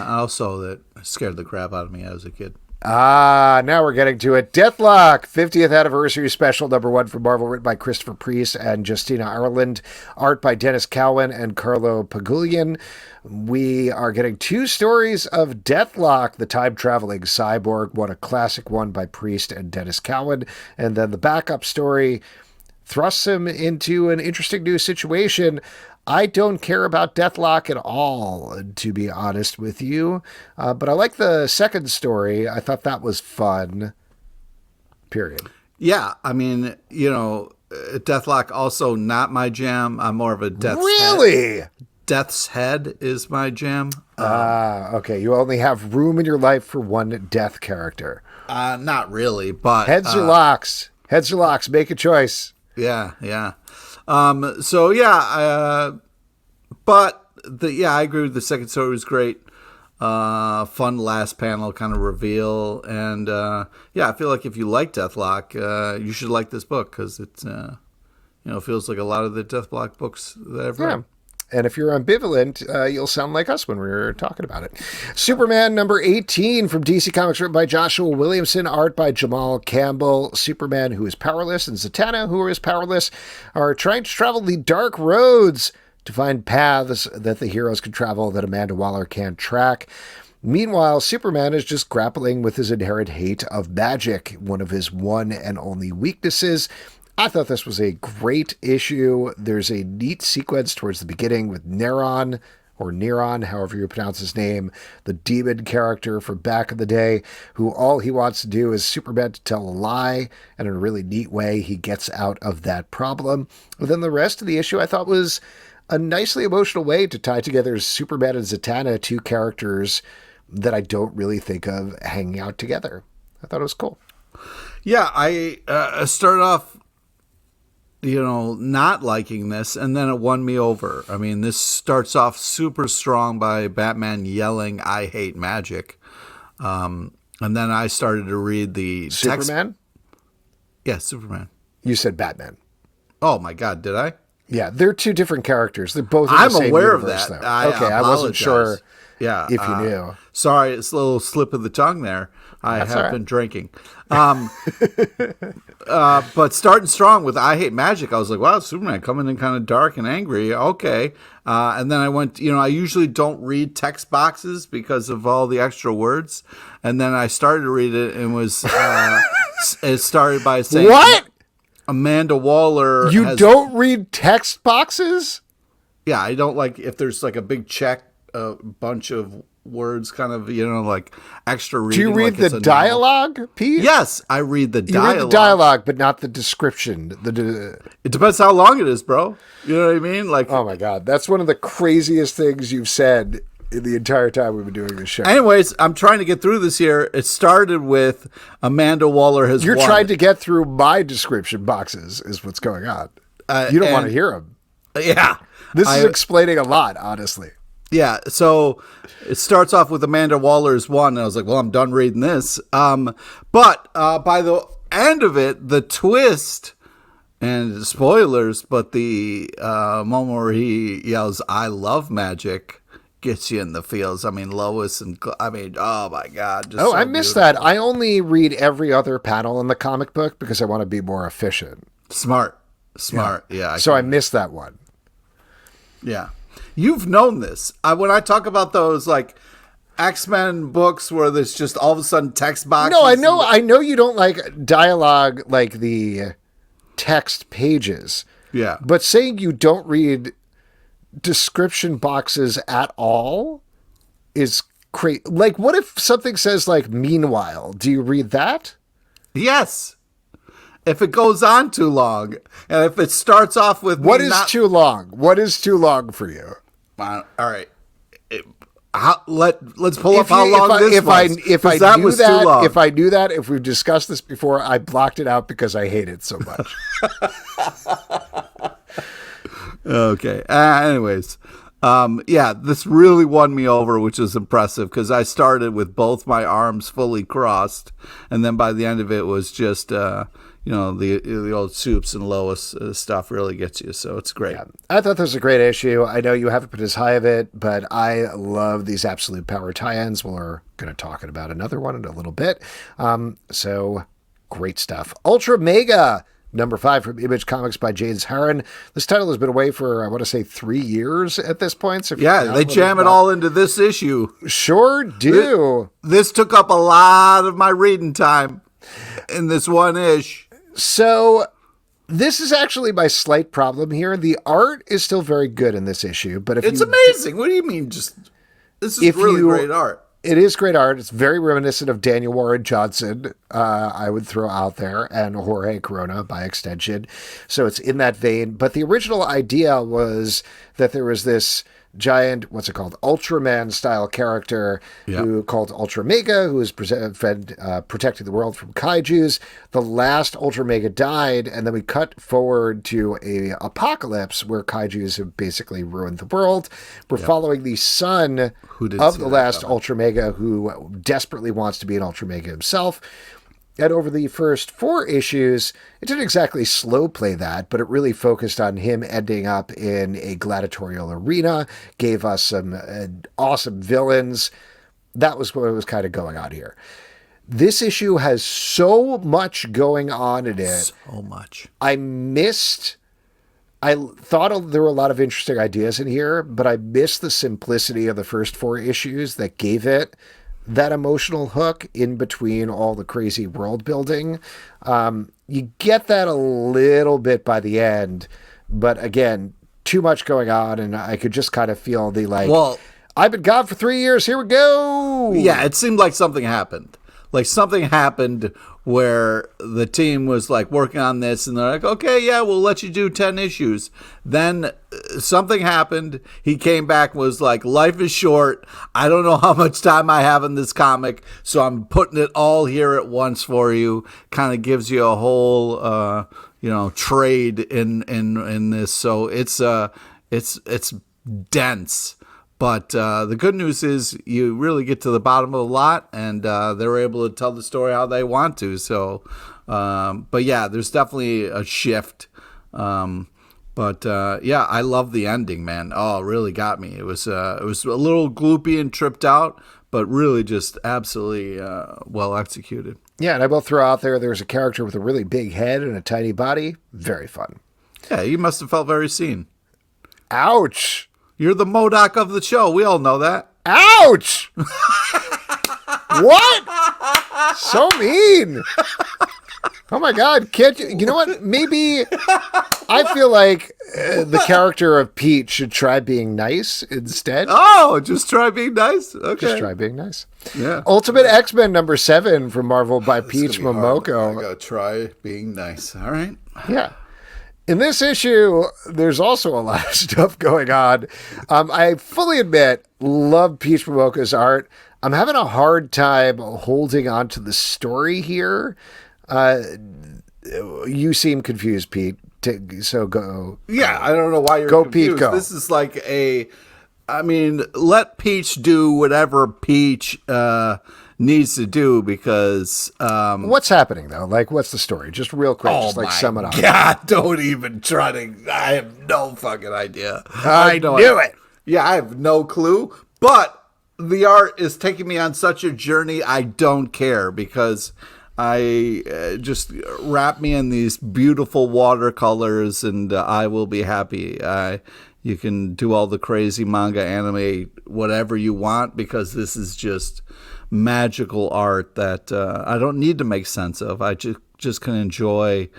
[SPEAKER 2] Also, that scared the crap out of me as a kid.
[SPEAKER 1] Now we're getting to it. Deathlock, 50th anniversary special, #1 from Marvel, written by Christopher Priest and Justina Ireland, art by Dennis Cowan and Carlo Pagulian. We are getting 2 stories of Deathlock, the time-traveling cyborg, one a classic one by Priest and Dennis Cowan, and then the backup story thrusts him into an interesting new situation. I don't care about Deathlock at all, to be honest with you. But I like the second story. I thought that was fun. Period.
[SPEAKER 2] Yeah, I mean, Deathlock also not my jam. I'm more of a
[SPEAKER 1] Really?
[SPEAKER 2] Death's Head is my jam.
[SPEAKER 1] Okay. You only have room in your life for one death character.
[SPEAKER 2] Not really, but...
[SPEAKER 1] Heads or locks? Heads or locks? Make a choice.
[SPEAKER 2] Yeah. But I agree with the second story was great. Fun last panel kind of reveal. And I feel like if you like Deathlock, you should like this book because it's, feels like a lot of the Deathlock books that I've read.
[SPEAKER 1] And if you're ambivalent, you'll sound like us when we're talking about it. Superman #18 from DC Comics, written by Joshua Williamson, art by Jamal Campbell. Superman, who is powerless, and Zatanna, who is powerless, are trying to travel the dark roads to find paths that the heroes can travel that Amanda Waller can't track. Meanwhile, Superman is just grappling with his inherent hate of magic, one of his one and only weaknesses. I thought this was a great issue. There's a neat sequence towards the beginning with Neron, or Neron, however you pronounce his name, the demon character from back in the day, who all he wants to do is Superman to tell a lie, and in a really neat way, he gets out of that problem. But then the rest of the issue I thought was a nicely emotional way to tie together Superman and Zatanna, 2 characters that I don't really think of hanging out together. I thought it was cool.
[SPEAKER 2] Yeah, I started off not liking this, and then it won me over. I mean, this starts off super strong by Batman yelling, "I hate magic." And then I started to read the
[SPEAKER 1] Superman?
[SPEAKER 2] Yeah, Superman.
[SPEAKER 1] You said Batman.
[SPEAKER 2] Oh my God, did I?
[SPEAKER 1] Yeah, they're 2 different characters. They're both in
[SPEAKER 2] I'm
[SPEAKER 1] the same
[SPEAKER 2] aware
[SPEAKER 1] universe,
[SPEAKER 2] of that.
[SPEAKER 1] Though. I wasn't sure if you knew.
[SPEAKER 2] Sorry, it's a little slip of the tongue there. That's have been drinking. But starting strong with "I hate magic," I was like, wow, Superman coming in kind of dark and angry. Okay. And then I went, I usually don't read text boxes because of all the extra words. And then I started to read it and was, it started by saying,
[SPEAKER 1] what?
[SPEAKER 2] Amanda Waller.
[SPEAKER 1] You don't read text boxes?
[SPEAKER 2] Yeah, I don't like if there's like a big check, a bunch of words kind of, like extra reading.
[SPEAKER 1] Do you read the dialogue piece?
[SPEAKER 2] Yes, I read the dialogue.
[SPEAKER 1] You read the dialogue, but not the description.
[SPEAKER 2] It depends how long it is, bro. You know what I mean? Like,
[SPEAKER 1] oh my God, that's one of the craziest things you've said in the entire time we've been doing this show.
[SPEAKER 2] Anyways, I'm trying to get through this here. It started with Amanda Waller has
[SPEAKER 1] You're
[SPEAKER 2] won.
[SPEAKER 1] trying to get through my description boxes is what's going on. You don't want to hear them.
[SPEAKER 2] Yeah.
[SPEAKER 1] This is explaining a lot, honestly.
[SPEAKER 2] Yeah, so it starts off with Amanda Waller's won, and I was like, well, I'm done reading this. But by the end of it, the twist, and spoilers, but the moment where he yells, "I love magic," gets you in the feels. I mean, Lois and, oh my God. Just
[SPEAKER 1] I missed that. I only read every other panel in the comic book because I want to be more efficient.
[SPEAKER 2] Smart. Yeah.
[SPEAKER 1] I missed that one.
[SPEAKER 2] Yeah. You've known this. When I talk about those like X-Men books where there's just all of a sudden text boxes.
[SPEAKER 1] No, I know you don't like dialogue like the text pages.
[SPEAKER 2] Yeah.
[SPEAKER 1] But saying you don't read description boxes at all is crazy. Like, what if something says like "meanwhile"? Do you read that?
[SPEAKER 2] Yes. If it goes on too long, and if it starts off with
[SPEAKER 1] too long? What is too long for you?
[SPEAKER 2] All right. Let's pull up how long this was.
[SPEAKER 1] If I knew that, if we've discussed this before, I blocked it out because I hate it so much.
[SPEAKER 2] Okay. Anyways, this really won me over, which is impressive because I started with both my arms fully crossed, and then by the end of it was just, the old Supes and Lois stuff really gets you. So it's great.
[SPEAKER 1] Yeah. I thought this was a great issue. I know you haven't put as high of it, but I love these Absolute Power tie-ins. We're going to talk about another one in a little bit. So great stuff. Ultra Mega, number 5 from Image Comics by James Harren. This title has been away for, I want to say, 3 years at this point. So
[SPEAKER 2] they jam it all into this issue.
[SPEAKER 1] Sure do.
[SPEAKER 2] This took up a lot of my reading time in this one ish.
[SPEAKER 1] So this is actually my slight problem here. The art is still very good in this issue, but
[SPEAKER 2] it's amazing. What do you mean? This is really great art.
[SPEAKER 1] It is great art. It's very reminiscent of Daniel Warren Johnson, I would throw out there, and Jorge Corona by extension. So it's in that vein. But the original idea was that there was this giant, Ultraman style character who called Ultra Mega, who was protecting the world from kaijus. The last Ultra Mega died, and then we cut forward to a apocalypse where kaijus have basically ruined the world. We're following the son of the last Ultra Mega, who desperately wants to be an Ultra Mega himself. And over the first 4 issues, it didn't exactly slow play that, but it really focused on him ending up in a gladiatorial arena, gave us some awesome villains. That was what was kind of going on here. This issue has so much going on in it.
[SPEAKER 2] So much.
[SPEAKER 1] I thought there were a lot of interesting ideas in here, but I missed the simplicity of the first 4 issues that gave it that emotional hook in between all the crazy world building. You get that a little bit by the end, but again, too much going on, and I could just kind of feel I've been gone for 3 years, here we go!
[SPEAKER 2] Yeah, it seemed like something happened. Like something happened where the team was like working on this, and they're like, okay, yeah, we'll let you do 10 issues. Then something happened. He came back and was like, life is short. I don't know how much time I have in this comic, so I'm putting it all here at once for you. Kind of gives you a whole, trade in this. So it's dense. But the good news is you really get to the bottom of a lot, and they're able to tell the story how they want to. So, but yeah, there's definitely a shift. I love the ending, man. Oh, it really got me. It was a little gloopy and tripped out, but really just absolutely well executed.
[SPEAKER 1] Yeah, and I will throw out there's a character with a really big head and a tiny body. Very fun.
[SPEAKER 2] Yeah, you must have felt very seen.
[SPEAKER 1] Ouch!
[SPEAKER 2] You're the MODOK of the show. We all know that.
[SPEAKER 1] Ouch! What? So mean. Oh my God. Can't you know what? Maybe I feel like the character of Pete should try being nice instead.
[SPEAKER 2] Oh, just try being nice? Okay.
[SPEAKER 1] Just try being nice.
[SPEAKER 2] Yeah.
[SPEAKER 1] Ultimate X-Men number 7 from Marvel by Peach Momoko.
[SPEAKER 2] I gotta try being nice. All right.
[SPEAKER 1] Yeah. In this issue, there's also a lot of stuff going on. I fully admit, love Peach Momoko's art. I'm having a hard time holding on to the story here. You seem confused, Pete. So go.
[SPEAKER 2] Yeah, I don't know why you're confused. Pete, go. This is like let Peach do whatever Peach needs to do because
[SPEAKER 1] what's happening though? Like, what's the story? Just real quick, sum it up.
[SPEAKER 2] God, don't even try to. I have no fucking idea.
[SPEAKER 1] I knew it.
[SPEAKER 2] Yeah, I have no clue. But the art is taking me on such a journey. I don't care because I just wrap me in these beautiful watercolors, and I will be happy. You can do all the crazy manga, anime, whatever you want, because this is just magical art that I don't need to make sense of. I just can enjoy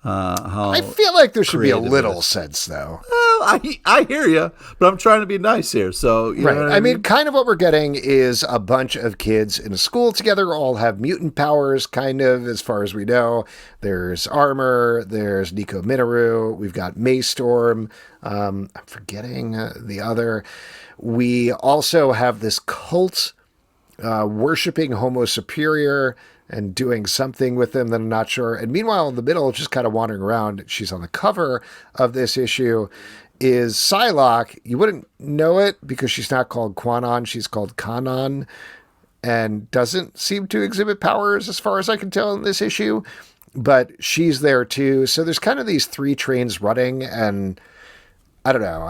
[SPEAKER 2] how
[SPEAKER 1] I feel like there should be a little sense, though.
[SPEAKER 2] Well, I hear you, but I'm trying to be nice here. So you know what I mean?
[SPEAKER 1] Kind of what we're getting is a bunch of kids in a school together, all have mutant powers, kind of, as far as we know. There's Armor, there's Nico Minoru, we've got Maystorm, I'm forgetting the other. We also have this cult worshipping Homo Superior and doing something with them that I'm not sure. And meanwhile, in the middle, just kind of wandering around, she's on the cover of this issue, is Psylocke. You wouldn't know it because she's not called Quanon, she's called Kanon, and doesn't seem to exhibit powers as far as I can tell in this issue. but she's there too. So there's kind of these three trains running, and I don't know.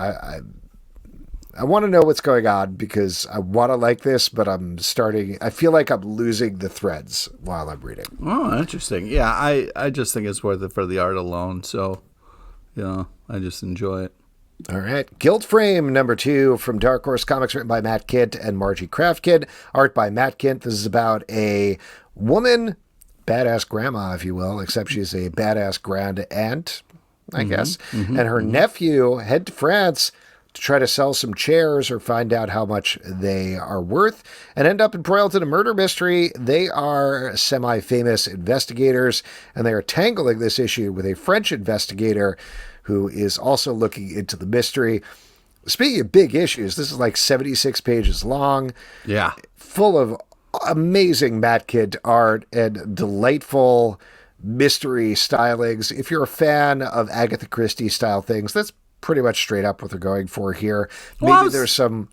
[SPEAKER 1] I want to know what's going on because I want to like this, but I feel like I'm losing the threads while I'm reading.
[SPEAKER 2] Oh, interesting. Yeah, I just think it's worth it for the art alone. So, I just enjoy it.
[SPEAKER 1] All right. Guild Frame number 2 from Dark Horse Comics, written by Matt Kindt and Margie Kraftkid. Art by Matt Kindt. This is about a woman, badass grandma, if you will, except she's a badass grand aunt, I guess. And her nephew head to France to try to sell some chairs or find out how much they are worth and end up embroiled in a murder mystery. They are semi-famous investigators, and they are tangling this issue with a French investigator who is also looking into the mystery. Speaking of big issues, this is like 76 pages long.
[SPEAKER 2] Yeah.
[SPEAKER 1] Full of amazing Matt Kindt art and delightful mystery stylings. If you're a fan of Agatha Christie style things, that's pretty much straight up what they're going for here. Maybe there's some...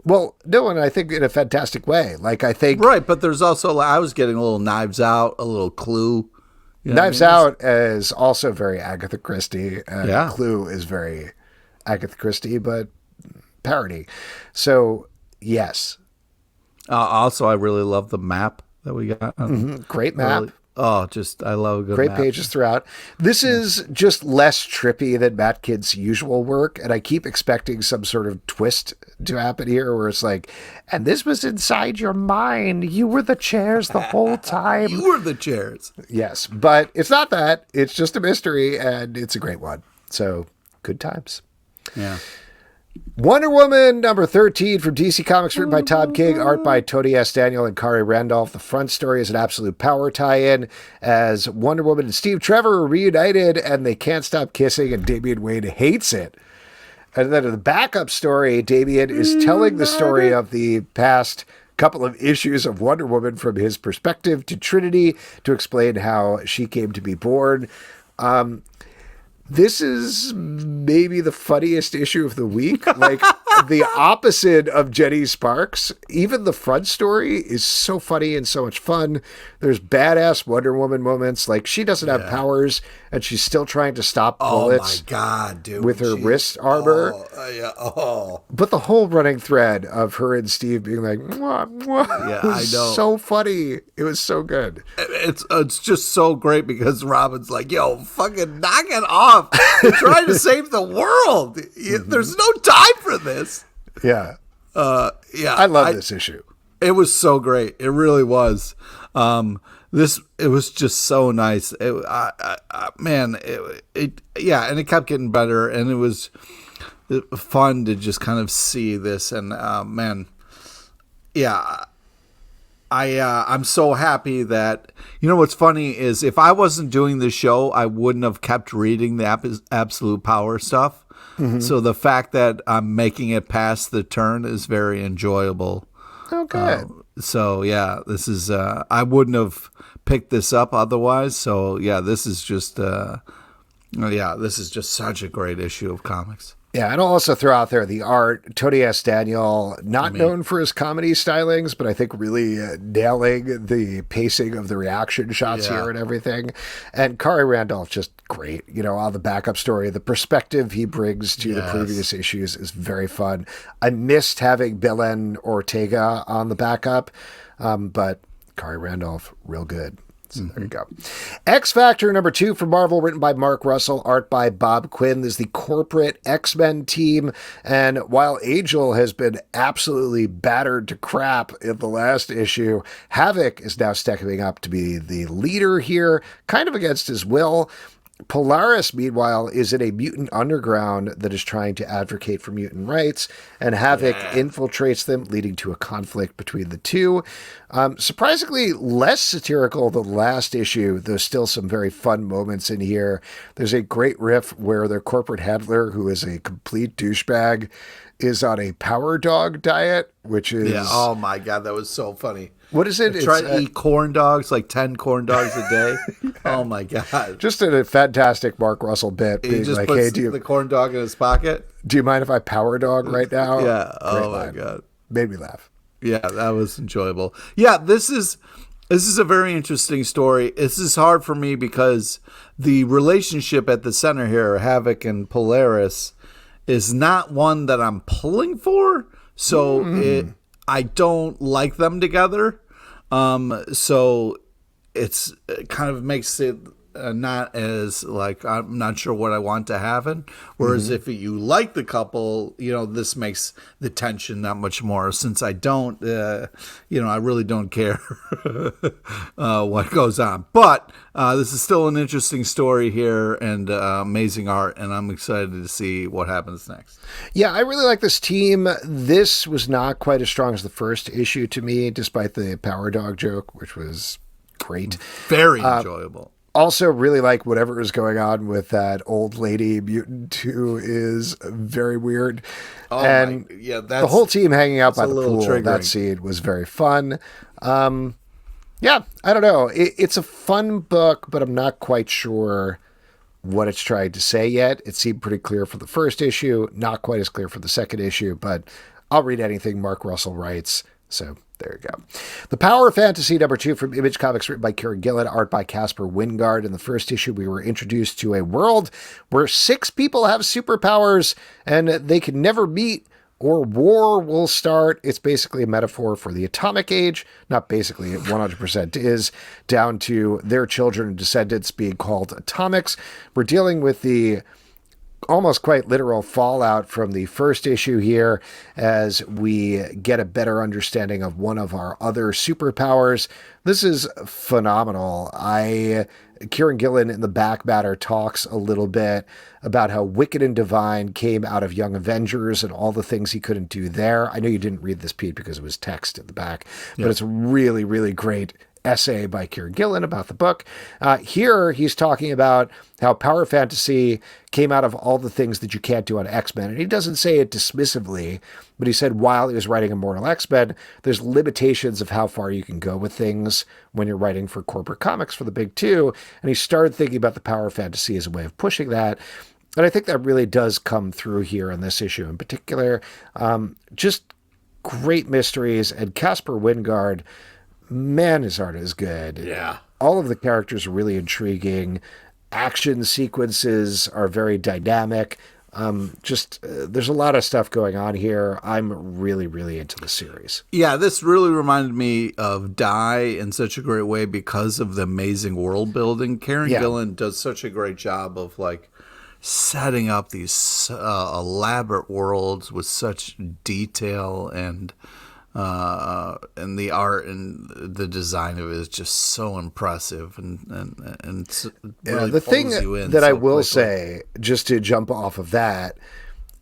[SPEAKER 1] Well, no, and I think in a fantastic way. Like, I think...
[SPEAKER 2] Right, but there's also... I was getting a little Knives Out, a little Clue.
[SPEAKER 1] Knives Out is also very Agatha Christie. And Clue is very Agatha Christie, but parody. So, yes.
[SPEAKER 2] Also, I really love the map that we got.
[SPEAKER 1] Great map.
[SPEAKER 2] Really, I love a good
[SPEAKER 1] Great
[SPEAKER 2] map.
[SPEAKER 1] pages throughout. This is just less trippy than Matt Kindt's usual work, and I keep expecting some sort of twist to happen here where it's like, and this was inside your mind. You were the chairs the whole time.
[SPEAKER 2] You were the chairs.
[SPEAKER 1] Yes, but it's not that. It's just a mystery, and it's a great one. So, good times.
[SPEAKER 2] Yeah.
[SPEAKER 1] Wonder Woman number 13 from DC Comics, written by Tom King, art by Tony S. Daniel and Kari Randolph. The front story is an absolute power tie-in as Wonder Woman and Steve Trevor are reunited and they can't stop kissing and Damian Wayne hates it. And then in the backup story, Damian is telling the story of the past couple of issues of Wonder Woman from his perspective to Trinity to explain how she came to be born. This is maybe the funniest issue of the week. Like, the opposite of Jenny Sparks. Even the front story is so funny and so much fun. There's badass Wonder Woman moments. Like, she doesn't have powers, and she's still trying to stop bullets.
[SPEAKER 2] Oh, my God, dude.
[SPEAKER 1] With her wrist armor. But the whole running thread of her and Steve being like, mwah, mwah, was so funny. It was so good.
[SPEAKER 2] It's just so great because Robin's like, yo, fucking knock it off. You're trying to save the world. There's no time for this.
[SPEAKER 1] Yeah. I love this issue.
[SPEAKER 2] It was so great. It really was. It was just so nice. And it kept getting better, and it was fun to just kind of see this. And I'm so happy that, what's funny is if I wasn't doing this show, I wouldn't have kept reading the Absolute Power stuff. So the fact that I'm making it past the turn is very enjoyable.
[SPEAKER 1] Oh, good.
[SPEAKER 2] This is, I wouldn't have picked this up otherwise. So this is just, this is just such a great issue of comics.
[SPEAKER 1] Yeah, and I'll also throw out there the art. Tony S. Daniel, known for his comedy stylings, but I think really nailing the pacing of the reaction shots here and everything. And Kari Randolph, just great. On the backup story, the perspective he brings to the previous issues is very fun. I missed having Belen Ortega on the backup, but Kari Randolph, real good. So there you go. X Factor number 2 from Marvel, written by Mark Russell, art by Bob Quinn. This is the corporate X-Men team. And while Angel has been absolutely battered to crap in the last issue, Havoc is now stepping up to be the leader here, kind of against his will. Polaris, meanwhile, is in a mutant underground that is trying to advocate for mutant rights, and Havoc infiltrates them, leading to a conflict between the two. Surprisingly less satirical than the last issue, though still some very fun moments in here. There's a great riff where their corporate handler, who is a complete douchebag, is on a power dog diet, which is...
[SPEAKER 2] Yeah, oh my God, that was so funny.
[SPEAKER 1] What is it?
[SPEAKER 2] Try to eat corn dogs, like 10 corn dogs a day. Oh my God.
[SPEAKER 1] Just a fantastic Mark Russell bit.
[SPEAKER 2] He just like, puts the corn dog in his pocket.
[SPEAKER 1] Do you mind if I power dog right now?
[SPEAKER 2] Yeah. Oh my God.
[SPEAKER 1] Made me laugh.
[SPEAKER 2] Yeah, that was enjoyable. Yeah, this is This is a very interesting story. This is hard for me because the relationship at the center here, Havoc and Polaris, is not one that I'm pulling for. So I don't like them together. So it kind of makes it not as like, I'm not sure what I want to happen. Whereas if you like the couple, this makes the tension that much more. Since I don't, I really don't care what goes on. But this is still an interesting story here and amazing art, and I'm excited to see what happens next.
[SPEAKER 1] Yeah, I really like this team. This was not quite as strong as the first issue to me, despite the Power Dog joke, which was great.
[SPEAKER 2] Very enjoyable.
[SPEAKER 1] Also, really like whatever is going on with that old lady mutant who is very weird.
[SPEAKER 2] Oh,
[SPEAKER 1] and the whole team hanging out by the pool,
[SPEAKER 2] triggering.
[SPEAKER 1] That scene was very fun. Yeah, I don't know. It's a fun book, but I'm not quite sure what it's trying to say yet. It seemed pretty clear for the first issue, not quite as clear for the second issue, but I'll read anything Mark Russell writes. So there you go. The Power of Fantasy #2 from Image Comics, written by Kieran Gillen, art by Caspar Wingard. In the first issue, we were introduced to a world where 6 people have superpowers and they can never meet or war will start. It's basically a metaphor for the atomic age. Not basically, it 100% is, down to their children and descendants being called atomics. We're dealing with the almost quite literal fallout from the first issue here as we get a better understanding of one of our other superpowers. This is phenomenal. Kieran Gillen in the back matter talks a little bit about how Wicked and Divine came out of Young Avengers and all the things he couldn't do there. I know you didn't read this, Pete, because it was text in the back, but it's a really, really great essay by Kieran Gillen about the book. Here, he's talking about how Power Fantasy came out of all the things that you can't do on X-Men. And he doesn't say it dismissively, but he said while he was writing Immortal X-Men, there's limitations of how far you can go with things when you're writing for corporate comics for the big two. And he started thinking about the Power Fantasy as a way of pushing that. And I think that really does come through here in this issue in particular. Just great mysteries. And Caspar Wingard, man, his art is good.
[SPEAKER 2] Yeah.
[SPEAKER 1] All of the characters are really intriguing. Action sequences are very dynamic. There's a lot of stuff going on here. I'm really, really into the series.
[SPEAKER 2] Yeah, this really reminded me of Die in such a great way because of the amazing world building. Kieran Gillen does such a great job of like setting up these elaborate worlds with such detail, and the art and the design of it is just so impressive, and really
[SPEAKER 1] the thing
[SPEAKER 2] pulls you in
[SPEAKER 1] that
[SPEAKER 2] so
[SPEAKER 1] I will
[SPEAKER 2] quickly.
[SPEAKER 1] say, just to jump off of that,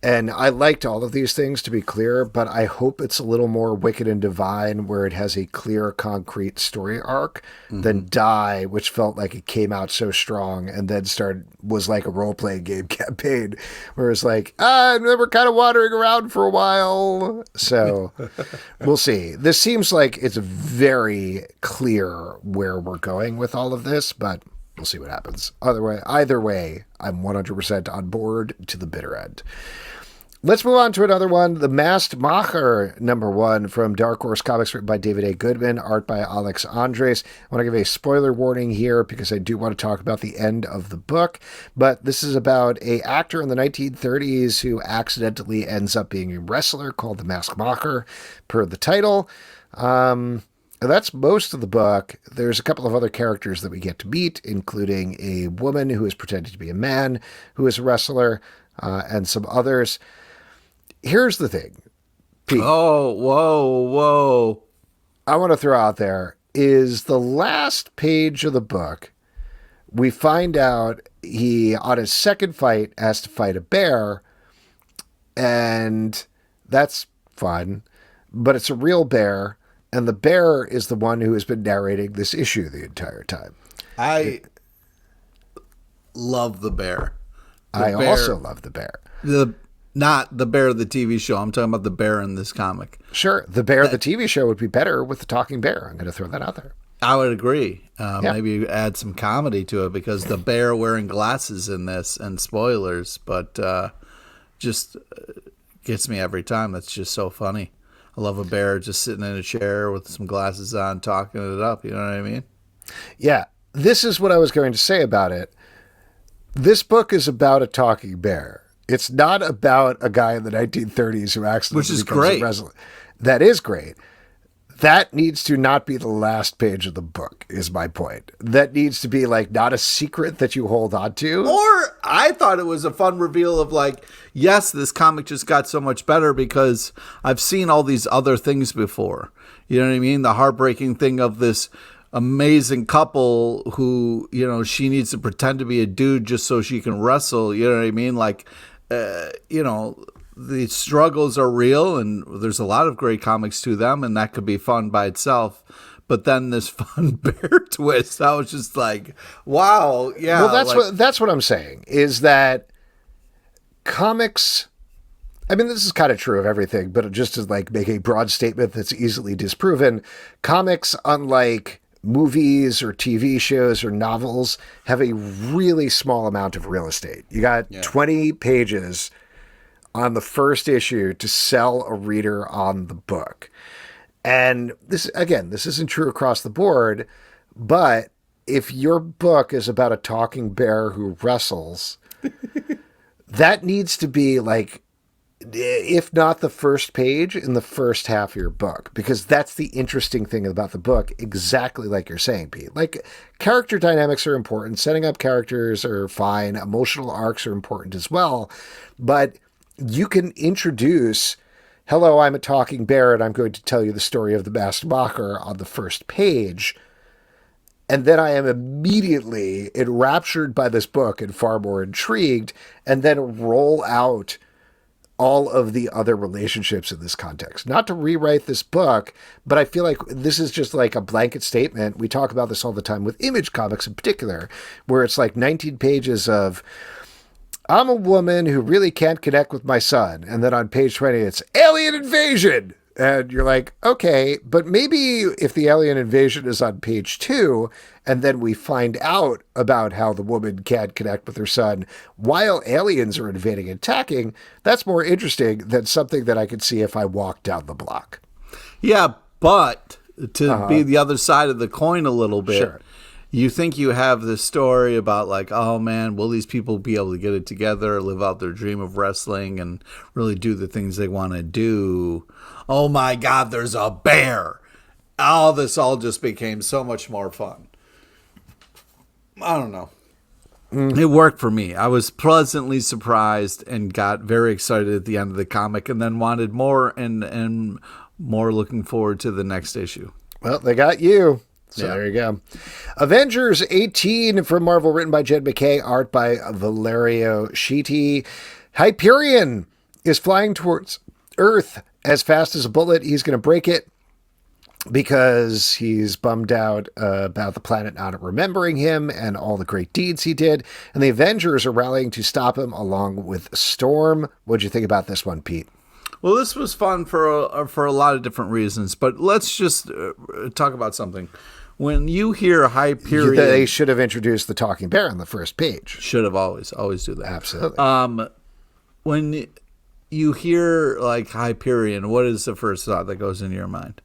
[SPEAKER 1] and I liked all of these things, to be clear, but I hope it's a little more Wicked and Divine, where it has a clear, concrete story arc than Die, which felt like it came out so strong and then was like a role-playing game campaign, where it's like, and then we're kind of wandering around for a while. So we'll see. This seems like it's very clear where we're going with all of this, but we'll see what happens. Either way, I'm 100% on board to the bitter end. Let's move on to another one. The Masked Macher #1 from Dark Horse Comics, written by David A. Goodman, art by Alex Andres. I want to give a spoiler warning here because I do want to talk about the end of the book. But this is about an actor in the 1930s who accidentally ends up being a wrestler called the Masked Macher, per the title. That's most of the book. There's a couple of other characters that we get to meet, including a woman who is pretending to be a man who is a wrestler, and some others. Here's the thing, Pete.
[SPEAKER 2] Oh, whoa.
[SPEAKER 1] I want to throw out there is the last page of the book. We find out he, on his second fight, has to fight a bear, and that's fun, but it's a real bear, and the bear is the one who has been narrating this issue the entire time.
[SPEAKER 2] I love the bear.
[SPEAKER 1] I also love the bear.
[SPEAKER 2] Not the bear of the TV show. I'm talking about the bear in this comic.
[SPEAKER 1] Sure, the bear of the TV show would be better with the talking bear. I'm going to throw that out there.
[SPEAKER 2] I would agree. Maybe add some comedy to it because the bear wearing glasses in this, and spoilers, but just gets me every time. That's just so funny. I love a bear just sitting in a chair with some glasses on, talking it up. You know what I mean?
[SPEAKER 1] Yeah, this is what I was going to say about it. This book is about a talking bear. It's not about a guy in the 1930s who accidentally
[SPEAKER 2] Which is
[SPEAKER 1] becomes
[SPEAKER 2] great.
[SPEAKER 1] a wrestler. That is great. That needs to not be the last page of the book, is my point. That needs to be like not a secret that you hold on to.
[SPEAKER 2] Or I thought it was a fun reveal of like, yes, this comic just got so much better because I've seen all these other things before. You know what I mean? The heartbreaking thing of this amazing couple who, you know, she needs to pretend to be a dude just so she can wrestle. You know what I mean? Like, you know, the struggles are real and there's a lot of great comics to them and that could be fun by itself. But then this fun bear twist, I was just like, wow. Yeah.
[SPEAKER 1] Well, that's what I'm saying is that comics, I mean, this is kind of true of everything, but just to like make a broad statement that's easily disproven, comics, unlike movies or TV shows or novels, have a really small amount of real estate. You got 20 pages on the first issue to sell a reader on the book. And this, again, this isn't true across the board, but if your book is about a talking bear who wrestles, that needs to be like, if not the first page, in the first half of your book, because that's the interesting thing about the book, exactly like you're saying, Pete. Like, character dynamics are important, setting up characters are fine, emotional arcs are important as well, but you can introduce, hello, I'm a talking bear, and I'm going to tell you the story of the Masked Mocker on the first page, and then I am immediately enraptured by this book and far more intrigued, and then roll out all of the other relationships in this context. Not to rewrite this book, but I feel like this is just like a blanket statement. We talk about this all the time with Image Comics in particular, where it's like 19 pages of, I'm a woman who really can't connect with my son. And then on page 20, it's alien invasion. And you're like, okay, but maybe if the alien invasion is on page 2, and then we find out about how the woman can't connect with her son while aliens are invading and attacking, that's more interesting than something that I could see if I walked down the block.
[SPEAKER 2] Yeah, but to be the other side of the coin a little bit,
[SPEAKER 1] Sure.
[SPEAKER 2] You think you have this story about like, oh man, will these people be able to get it together, live out their dream of wrestling and really do the things they want to do? Oh my God, there's a bear. Oh, this all just became so much more fun. I don't know. It worked for me. I was pleasantly surprised and got very excited at the end of the comic and then wanted more and more looking forward to the next issue.
[SPEAKER 1] Well, they got you. So
[SPEAKER 2] Yeah.
[SPEAKER 1] there you go. Avengers 18 from Marvel, written by Jed McKay, art by Valerio Schiti. Hyperion is flying towards Earth as fast as a bullet. He's going to break it because he's bummed out about the planet not remembering him and all the great deeds he did. And the Avengers are rallying to stop him along with Storm. What'd you think about this one, Pete?
[SPEAKER 2] Well, this was fun for a lot of different reasons, but let's just talk about something. When you hear Hyperion,
[SPEAKER 1] They should have introduced the talking bear on the first page.
[SPEAKER 2] should have always do that.
[SPEAKER 1] Absolutely.
[SPEAKER 2] When you hear like Hyperion, what is the first thought that goes into your mind?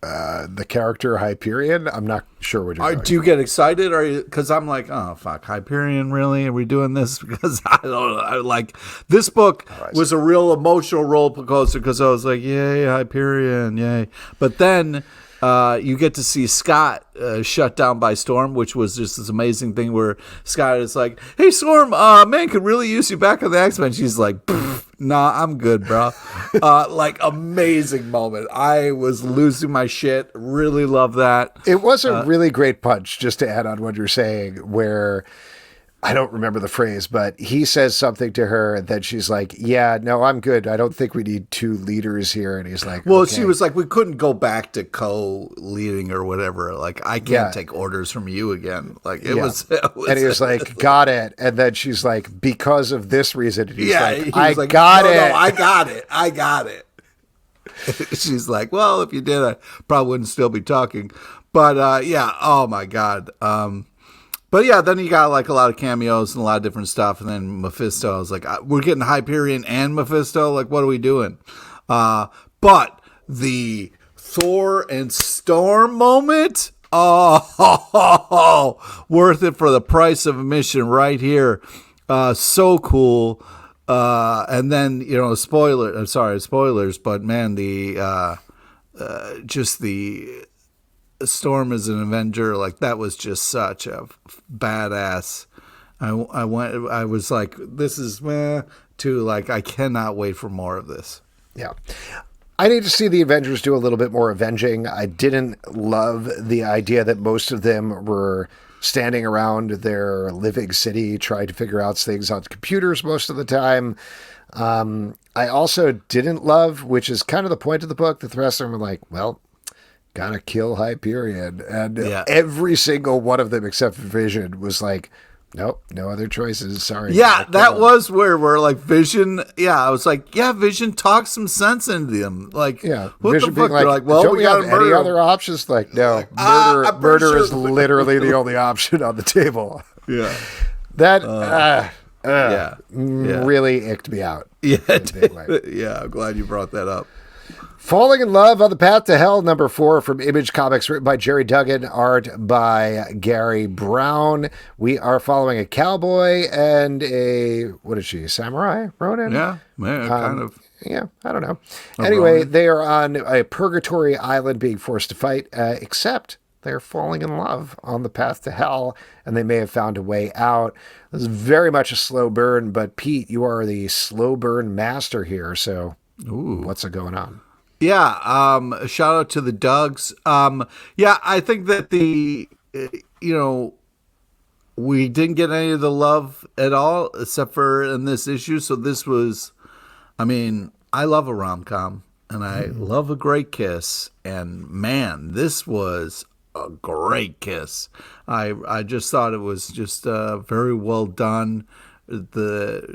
[SPEAKER 1] The character Hyperion, I'm not sure what you're
[SPEAKER 2] Do you get excited? Or because I'm like, oh fuck, Hyperion, really? Are we doing this? Because I don't know. I like this book was a real emotional roller coaster because I was like, yay, Hyperion, yay. But then you get to see Scott shut down by Storm, which was just this amazing thing where Scott is like, hey, Storm, man, could really use you back on the X-Men. She's like, nah, I'm good, bro. Like, amazing moment. I was losing my shit. Really love that.
[SPEAKER 1] It was a really great punch, just to add on what you're saying, where I don't remember the phrase, but he says something to her and then she's like, yeah, no, I'm good. I don't think we need two leaders here. And he's like,
[SPEAKER 2] well,
[SPEAKER 1] okay.
[SPEAKER 2] She was like, we couldn't go back to co-leading or whatever. Like, I can't take orders from you again. Like, it was.
[SPEAKER 1] And he was like, got it. And then she's like, because of this reason. And he's like,
[SPEAKER 2] he
[SPEAKER 1] I
[SPEAKER 2] was like,
[SPEAKER 1] got it.
[SPEAKER 2] No, I got it. She's like, well, if you did, I probably wouldn't still be talking. But yeah, oh my God. But yeah, then you got like a lot of cameos and a lot of different stuff. And then Mephisto, I was like, we're getting Hyperion and Mephisto. Like, what are we doing? But the Thor and Storm moment, oh, worth it for the price of admission right here. So cool. And then, spoilers, but man, just the Storm as an Avenger, like that was just such a badass. I was like, this is too, like, I cannot wait for more of this.
[SPEAKER 1] Yeah. I need to see the Avengers do a little bit more avenging. I didn't love the idea that most of them were standing around their living city trying to figure out things on computers most of the time. I also didn't love, which is kind of the point of the book, that the rest of them were like, well, gotta kill Hyperion. And every single one of them except for Vision was like, nope, no other choices. Sorry.
[SPEAKER 2] Yeah, that was where we're like Vision. Yeah, I was like, yeah, Vision talked some sense into them. Like, what
[SPEAKER 1] Vision
[SPEAKER 2] the fuck?
[SPEAKER 1] Like,
[SPEAKER 2] They're like, well,
[SPEAKER 1] don't
[SPEAKER 2] we got
[SPEAKER 1] have any other options? Like, no, murder is literally the only option on the table.
[SPEAKER 2] Yeah,
[SPEAKER 1] that really icked me out.
[SPEAKER 2] Yeah, yeah. I'm glad you brought that up.
[SPEAKER 1] Falling in Love on the Path to Hell, number 4 from Image Comics, written by Jerry Duggan, art by Gary Brown. We are following a cowboy and a samurai? Ronin?
[SPEAKER 2] Yeah, kind of.
[SPEAKER 1] Yeah, I don't know. Anyway, they are on a purgatory island being forced to fight, except they're falling in love on the path to hell, and they may have found a way out. This is very much a slow burn, but Pete, you are the slow burn master here, so what's going on?
[SPEAKER 2] Yeah, shout out to the Dougs. I think that we didn't get any of the love at all, except for in this issue. So this was, I love a rom-com, and I love a great kiss. And man, this was a great kiss. I just thought it was just very well done.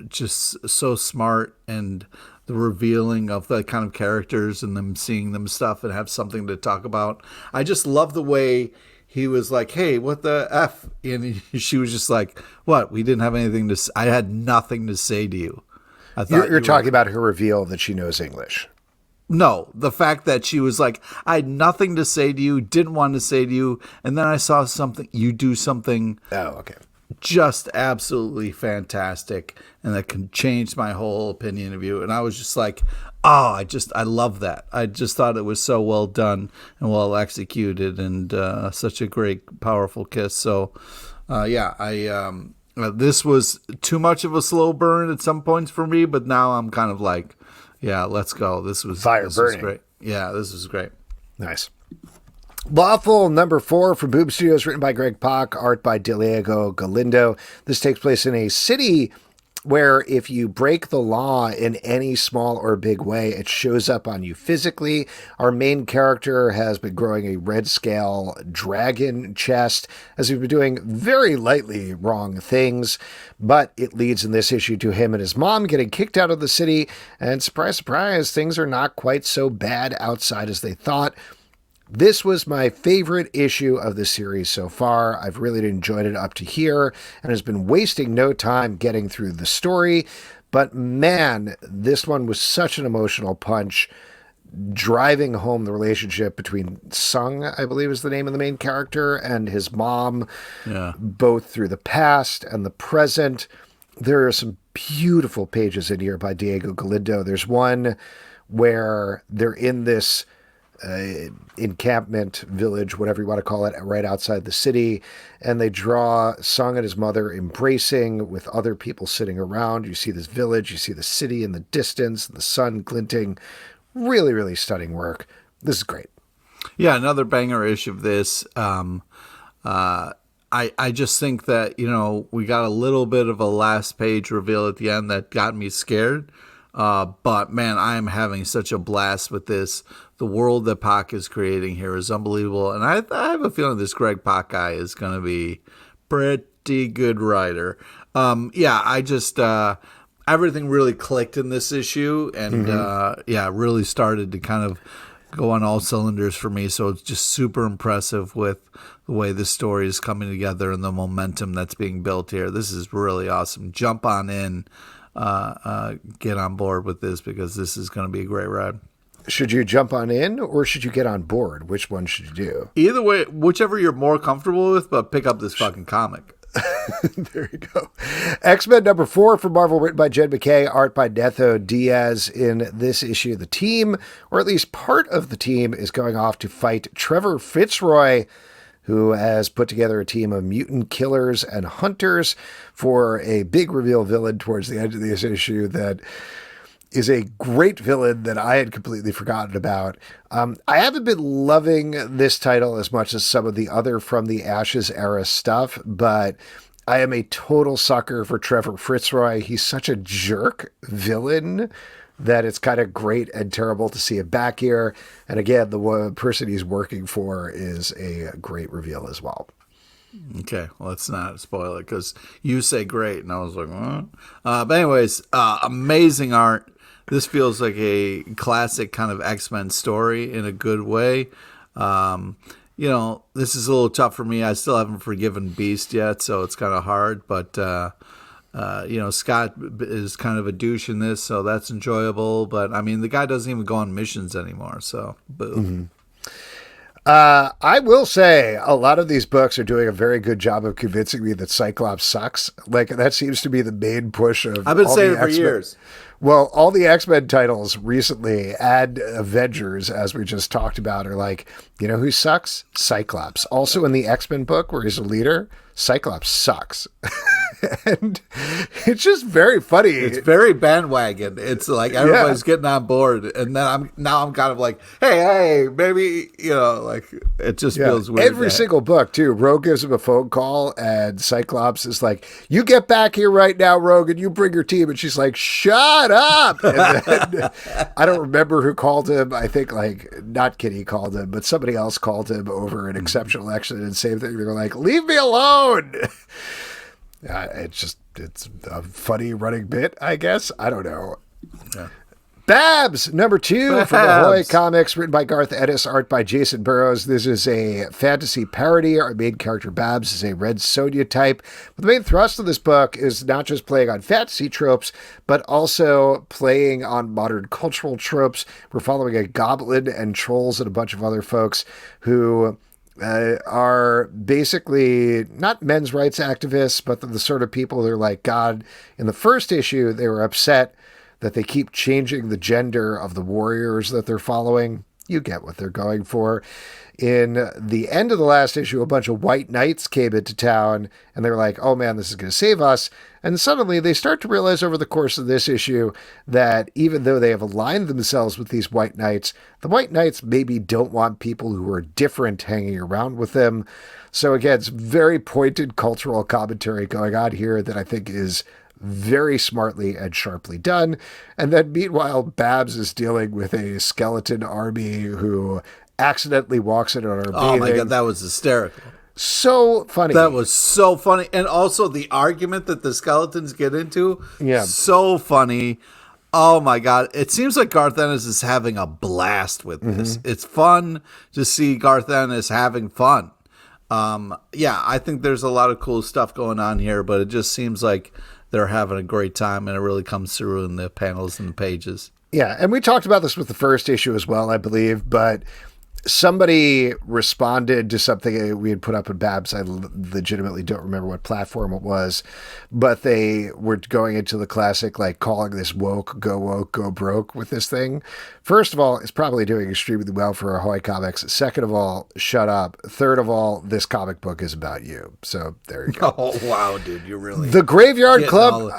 [SPEAKER 2] Just so smart, and the revealing of the kind of characters and them seeing them stuff and have something to talk about. I just love the way he was like, hey, what the F? And she was just like, what? We didn't have anything to say. I had nothing to say to you. I thought
[SPEAKER 1] you're talking about her reveal that she knows English.
[SPEAKER 2] No, the fact that she was like, I had nothing to say to you, didn't want to say to you. And then I saw something, you do something.
[SPEAKER 1] Oh, okay.
[SPEAKER 2] Just absolutely fantastic, and that can change my whole opinion of you. And I was just like, I love that. I just thought it was so well done and well executed, and such a great, powerful kiss. So, this was too much of a slow burn at some points for me, but now I'm kind of like, yeah, let's go. This was
[SPEAKER 1] burning.
[SPEAKER 2] Was great. Yeah, this was great.
[SPEAKER 1] Nice. Lawful, number 4 from Boom Studios, written by Greg Pak, art by Diego Galindo. This takes place in a city where if you break the law in any small or big way, it shows up on you physically. Our main character has been growing a red scale dragon chest as he's been doing very lightly wrong things, but it leads in this issue to him and his mom getting kicked out of the city, and surprise, surprise, things are not quite so bad outside as they thought. This was my favorite issue of the series so far. I've really enjoyed it up to here and has been wasting no time getting through the story. But man, this one was such an emotional punch, driving home the relationship between Sung, I believe is the name of the main character, and his mom, both through the past and the present. There are some beautiful pages in here by Diego Galindo. There's one where they're in this encampment village, whatever you want to call it, right outside the city, and they draw Sung and his mother embracing with other people sitting around. You see this village, you see the city in the distance, the sun glinting. Really, really stunning work. This is great.
[SPEAKER 2] Yeah, another banger issue of this. I just think that, we got a little bit of a last page reveal at the end that got me scared. But man, I am having such a blast with this. The world that Pak is creating here is unbelievable. And I have a feeling this Greg Pak guy is going to be pretty good writer. I just, everything really clicked in this issue, and really started to kind of go on all cylinders for me. So it's just super impressive with the way this story is coming together and the momentum that's being built here. This is really awesome. Jump on in. get on board with this, because this is going to be a great ride.
[SPEAKER 1] Should you jump on in or should you get on board? Which one should you do?
[SPEAKER 2] Either way, whichever you're more comfortable with, but pick up this fucking comic.
[SPEAKER 1] There you go. X-Men #4 from Marvel, written by Jed MacKay, art by Netho Diaz. In this issue, the team, or at least part of the team, is going off to fight Trevor Fitzroy, who has put together a team of mutant killers and hunters for a big reveal villain towards the end of this issue that is a great villain that I had completely forgotten about. I haven't been loving this title as much as some of the other From the Ashes era stuff, but I am a total sucker for Trevor Fitzroy. He's such a jerk villain that it's kind of great and terrible to see him back here. And again, the one person he's working for is a great reveal as well.
[SPEAKER 2] Okay, well, let's not spoil it, because you say great, and I was like, but anyways, amazing art. This feels like a classic kind of X-Men story in a good way. This is a little tough for me. I still haven't forgiven Beast yet, so it's kind of hard. But, Scott is kind of a douche in this, so that's enjoyable. But, I mean, the guy doesn't even go on missions anymore, so boo.
[SPEAKER 1] Mm-hmm. I will say a lot of these books are doing a very good job of convincing me that Cyclops sucks. Like, that seems to be the main push of
[SPEAKER 2] I've been saying it for
[SPEAKER 1] X-Men.
[SPEAKER 2] years.
[SPEAKER 1] Well, all the X-Men titles recently and Avengers, as we just talked about, are like, you know who sucks? Cyclops. Also in the X-Men book where he's a leader, Cyclops sucks. And it's just very funny.
[SPEAKER 2] It's very bandwagon. It's like everybody's getting on board, and then I'm kind of like, hey, maybe, like, it just feels weird.
[SPEAKER 1] Every single book too. Rogue gives him a phone call, and Cyclops is like, "You get back here right now, Rogue, and you bring your team." And she's like, "Shut up!" And then, I don't remember who called him. I think not Kitty called him, but somebody else called him over an exceptional action, and same thing. They were like, "Leave me alone." It's a funny running bit, I guess. I don't know. Yeah. Babs, #2 from Ahoy Comics, written by Garth Ennis, art by Jason Burrows. This is a fantasy parody. Our main character, Babs, is a Red Sonja type. But the main thrust of this book is not just playing on fantasy tropes, but also playing on modern cultural tropes. We're following a goblin and trolls and a bunch of other folks who are basically not men's rights activists, but the sort of people that are like, God, in the first issue, they were upset that they keep changing the gender of the warriors that they're following. You get what they're going for. In the end of the last issue, a bunch of white knights came into town, and they were like, oh man, this is going to save us. And suddenly they start to realize over the course of this issue that even though they have aligned themselves with these white knights, the white knights maybe don't want people who are different hanging around with them. So again, it's very pointed cultural commentary going on here that I think is very smartly and sharply done. And then meanwhile, Babs is dealing with a skeleton army who accidentally walks in on her bathing.
[SPEAKER 2] Oh my God, that was hysterical.
[SPEAKER 1] So funny.
[SPEAKER 2] That was so funny. And also the argument that the skeletons get into. Yeah. So funny. Oh my God. It seems like Garth Ennis is having a blast with this. It's fun to see Garth Ennis having fun. I think there's a lot of cool stuff going on here, but it just seems like they're having a great time, and it really comes through in the panels and the pages.
[SPEAKER 1] Yeah, and we talked about this with the first issue as well, I believe, but somebody responded to something we had put up in Babs. I legitimately don't remember what platform it was, but they were going into the classic, like, calling this woke, go broke with this thing. First of all, it's probably doing extremely well for Ahoy Comics. Second of all, shut up. Third of all, this comic book is about you. So there you go.
[SPEAKER 2] Oh, wow, dude, you really...
[SPEAKER 1] The Graveyard Club,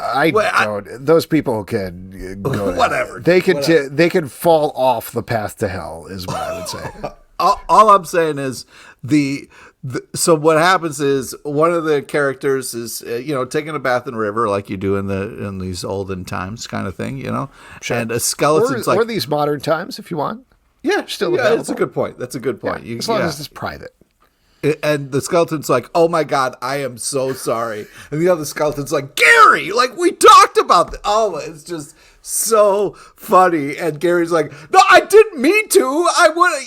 [SPEAKER 1] those people can go
[SPEAKER 2] whatever.
[SPEAKER 1] They can fall off the path to hell is what I would say.
[SPEAKER 2] All I'm saying is so what happens is one of the characters is taking a bath in a river like you do in these olden times kind of thing, Sure. And a skeleton's
[SPEAKER 1] or these modern times if you want.
[SPEAKER 2] Yeah,
[SPEAKER 1] still available.
[SPEAKER 2] That's a good point. That's a good point.
[SPEAKER 1] Yeah, as long as it's private.
[SPEAKER 2] And the skeleton's like, oh my God, I am so sorry. And the other skeleton's like, Gary, like we talked about this. Oh, it's just so funny. And Gary's like, no, I didn't mean to. I would,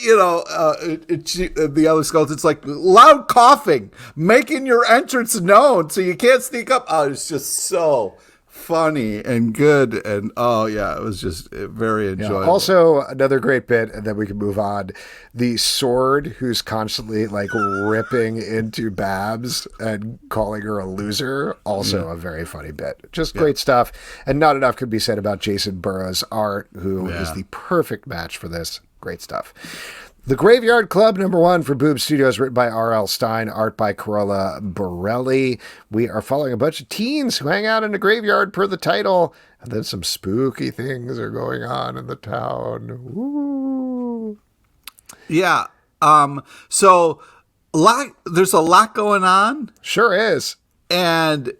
[SPEAKER 2] the other skeleton's like, loud coughing, making your entrance known so you can't sneak up. Oh, it's just so funny and good, and oh yeah, it was just very enjoyable.
[SPEAKER 1] Yeah. Also, another great bit, and then we can move on. The sword who's constantly like ripping into Babs and calling her a loser. Also a very funny bit. Just great stuff. And not enough could be said about Jason Burroughs' art, who is the perfect match for this. Great stuff. The Graveyard Club, #1 for Boob Studios, written by R.L. Stine, art by Carola Borelli. We are following a bunch of teens who hang out in a graveyard per the title, and then some spooky things are going on in the town. Woo.
[SPEAKER 2] Yeah. So there's a lot going on.
[SPEAKER 1] Sure is.
[SPEAKER 2] And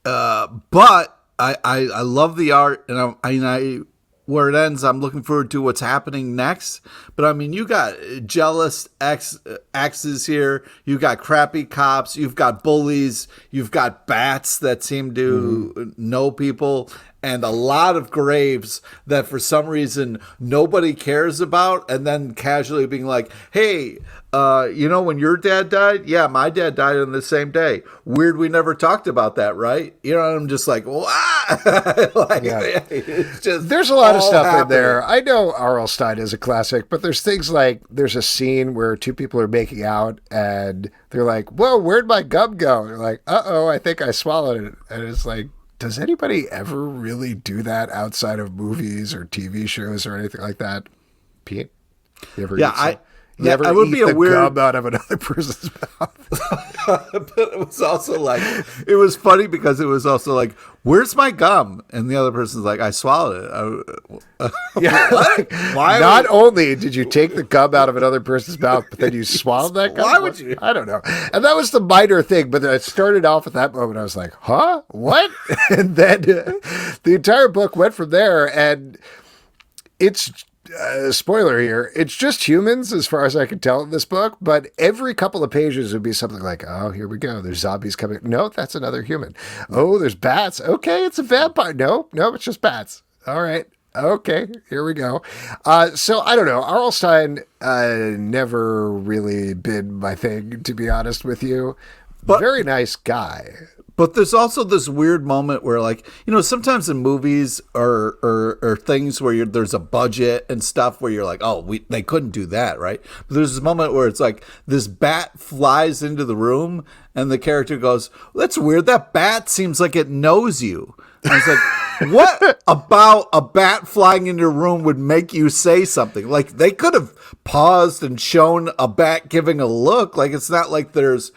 [SPEAKER 2] but I love the art, and I where it ends, I'm looking forward to what's happening next. But I mean, you got jealous exes here. You got crappy cops. You've got bullies. You've got bats that seem to know people, and a lot of graves that for some reason nobody cares about, and then casually being like, hey, when your dad died? Yeah, my dad died on the same day. Weird we never talked about that, right? I'm just like, it's just
[SPEAKER 1] there's a lot of stuff
[SPEAKER 2] happening
[SPEAKER 1] in there. I know R.L. Stine is a classic, but there's things like there's a scene where two people are making out and they're like, whoa, where'd my gum go? And they're like, uh-oh, I think I swallowed it. And it's like, does anybody ever really do that outside of movies or TV shows or anything like that? Pete? You ever
[SPEAKER 2] I would be a weird
[SPEAKER 1] gum out of another person's mouth?
[SPEAKER 2] But it was also like, it was funny because it was also like, where's my gum? And the other person's like, I swallowed it.
[SPEAKER 1] What? Not only did you take the gum out of another person's mouth, but then you swallowed that gum?
[SPEAKER 2] Why would you?
[SPEAKER 1] I don't know. And that was the minor thing, but it started off at that moment. I was like, huh? What? And then the entire book went from there, and it's... spoiler here, it's just humans as far as I can tell in this book, but every couple of pages would be something like, oh, here we go, there's zombies coming. No, that's another human. Oh, there's bats. Okay, it's a vampire. No, it's just bats. All right. Okay, here we go. So I don't know. R.L. Stine never really been my thing, to be honest with you. But very nice guy.
[SPEAKER 2] But there's also this weird moment where, like, sometimes in movies or things where there's a budget and stuff where you're like, oh, they couldn't do that, right? But there's this moment where it's like this bat flies into the room and the character goes, that's weird. That bat seems like it knows you. And I was like, what about a bat flying into your room would make you say something? Like, they could have paused and shown a bat giving a look. Like, it's not like there's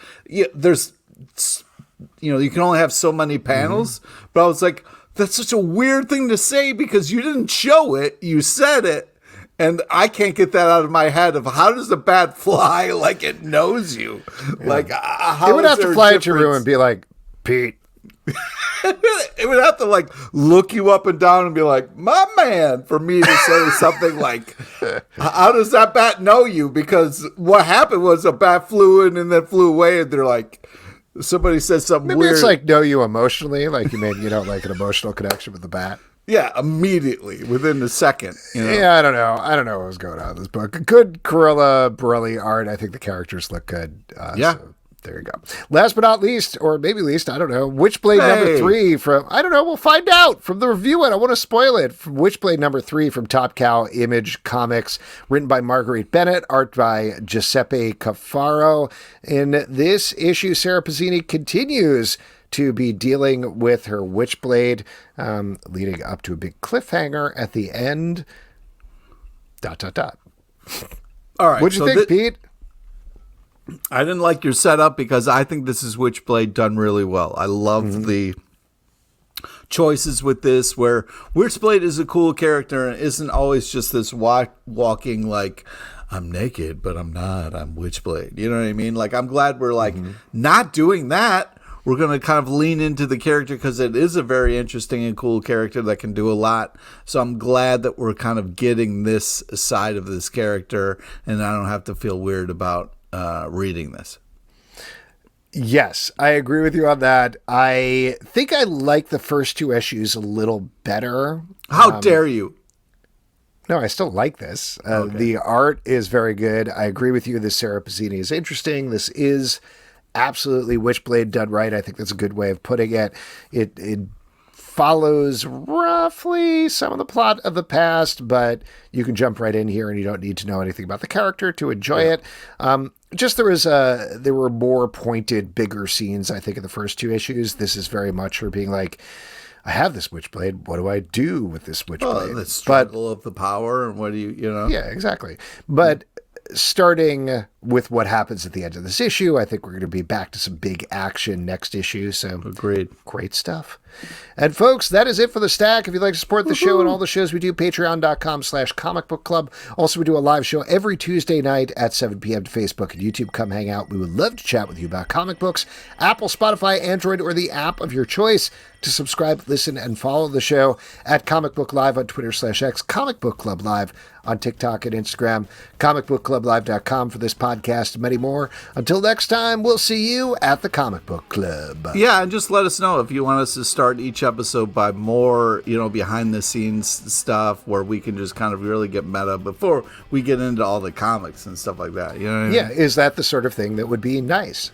[SPEAKER 2] you can only have so many panels. But I was like, that's such a weird thing to say because you didn't show it, you said it, and I can't get that out of my head of how does a bat fly like it knows you? Yeah. Like, how
[SPEAKER 1] it would have to fly into your room and be like, Pete.
[SPEAKER 2] It would have to like look you up and down and be like, my man, for me to say something like, how does that bat know you? Because what happened was a bat flew in and then flew away, and they're like, somebody says something
[SPEAKER 1] Maybe
[SPEAKER 2] weird.
[SPEAKER 1] It's like know you emotionally, like you don't like an emotional connection with the bat.
[SPEAKER 2] Yeah, immediately within the second.
[SPEAKER 1] Yeah, I don't know what was going on in this book. Good Carola Borelli art. I think the characters look good. So there you go. Last but not least, or maybe least, I don't know. Witchblade #3 from, I don't know, we'll find out from the review. And I want to spoil it. From Witchblade #3 from Top Cow Image Comics, written by Marguerite Bennett, art by Giuseppe Cafaro. In this issue, Sarah Pazzini continues to be dealing with her Witchblade, leading up to a big cliffhanger at the end. ... All
[SPEAKER 2] right.
[SPEAKER 1] What'd you think, Pete?
[SPEAKER 2] I didn't like your setup because I think this is Witchblade done really well. I love the choices with this, where Witchblade is a cool character and isn't always just this walking like, I'm naked, but I'm not. I'm Witchblade. You know what I mean? Like, I'm glad we're like not doing that. We're going to kind of lean into the character because it is a very interesting and cool character that can do a lot. So I'm glad that we're kind of getting this side of this character, and I don't have to feel weird about reading this.
[SPEAKER 1] Yes, I agree with you on that. I think I like the first two issues a little better.
[SPEAKER 2] How dare you?
[SPEAKER 1] No, I still like this. The art is very good. I agree with you. This Sarah Pazzini is interesting. This is absolutely Witchblade done right. I think that's a good way of putting it. It follows roughly some of the plot of the past, but you can jump right in here and you don't need to know anything about the character to enjoy it. Just there were more pointed, bigger scenes, I think, in the first two issues. This is very much for being like, I have this Witchblade. What do I do with this Witchblade?
[SPEAKER 2] The struggle of the power, and what do you know?
[SPEAKER 1] Yeah, exactly. But starting with what happens at the end of this issue, I think we're going to be back to some big action next issue. So
[SPEAKER 2] agreed.
[SPEAKER 1] Great stuff. And folks, that is it for the stack. If you'd like to support the show and all the shows we do, patreon.com/Comic Book Club. Also, we do a live show every Tuesday night at 7 p.m. to Facebook and YouTube. Come hang out. We would love to chat with you about comic books. Apple, Spotify, Android, or the app of your choice. To subscribe, listen, and follow the show at Comic Book Live on Twitter/X, Comic Book Club Live on TikTok and Instagram, comicbookclublive.com for this podcast and many more. Until next time, we'll see you at the Comic Book Club.
[SPEAKER 2] Yeah, and just let us know if you want us to start each episode by more, behind the scenes stuff where we can just kind of really get meta before we get into all the comics and stuff like that. You know what I mean?
[SPEAKER 1] Yeah, is that the sort of thing that would be nice?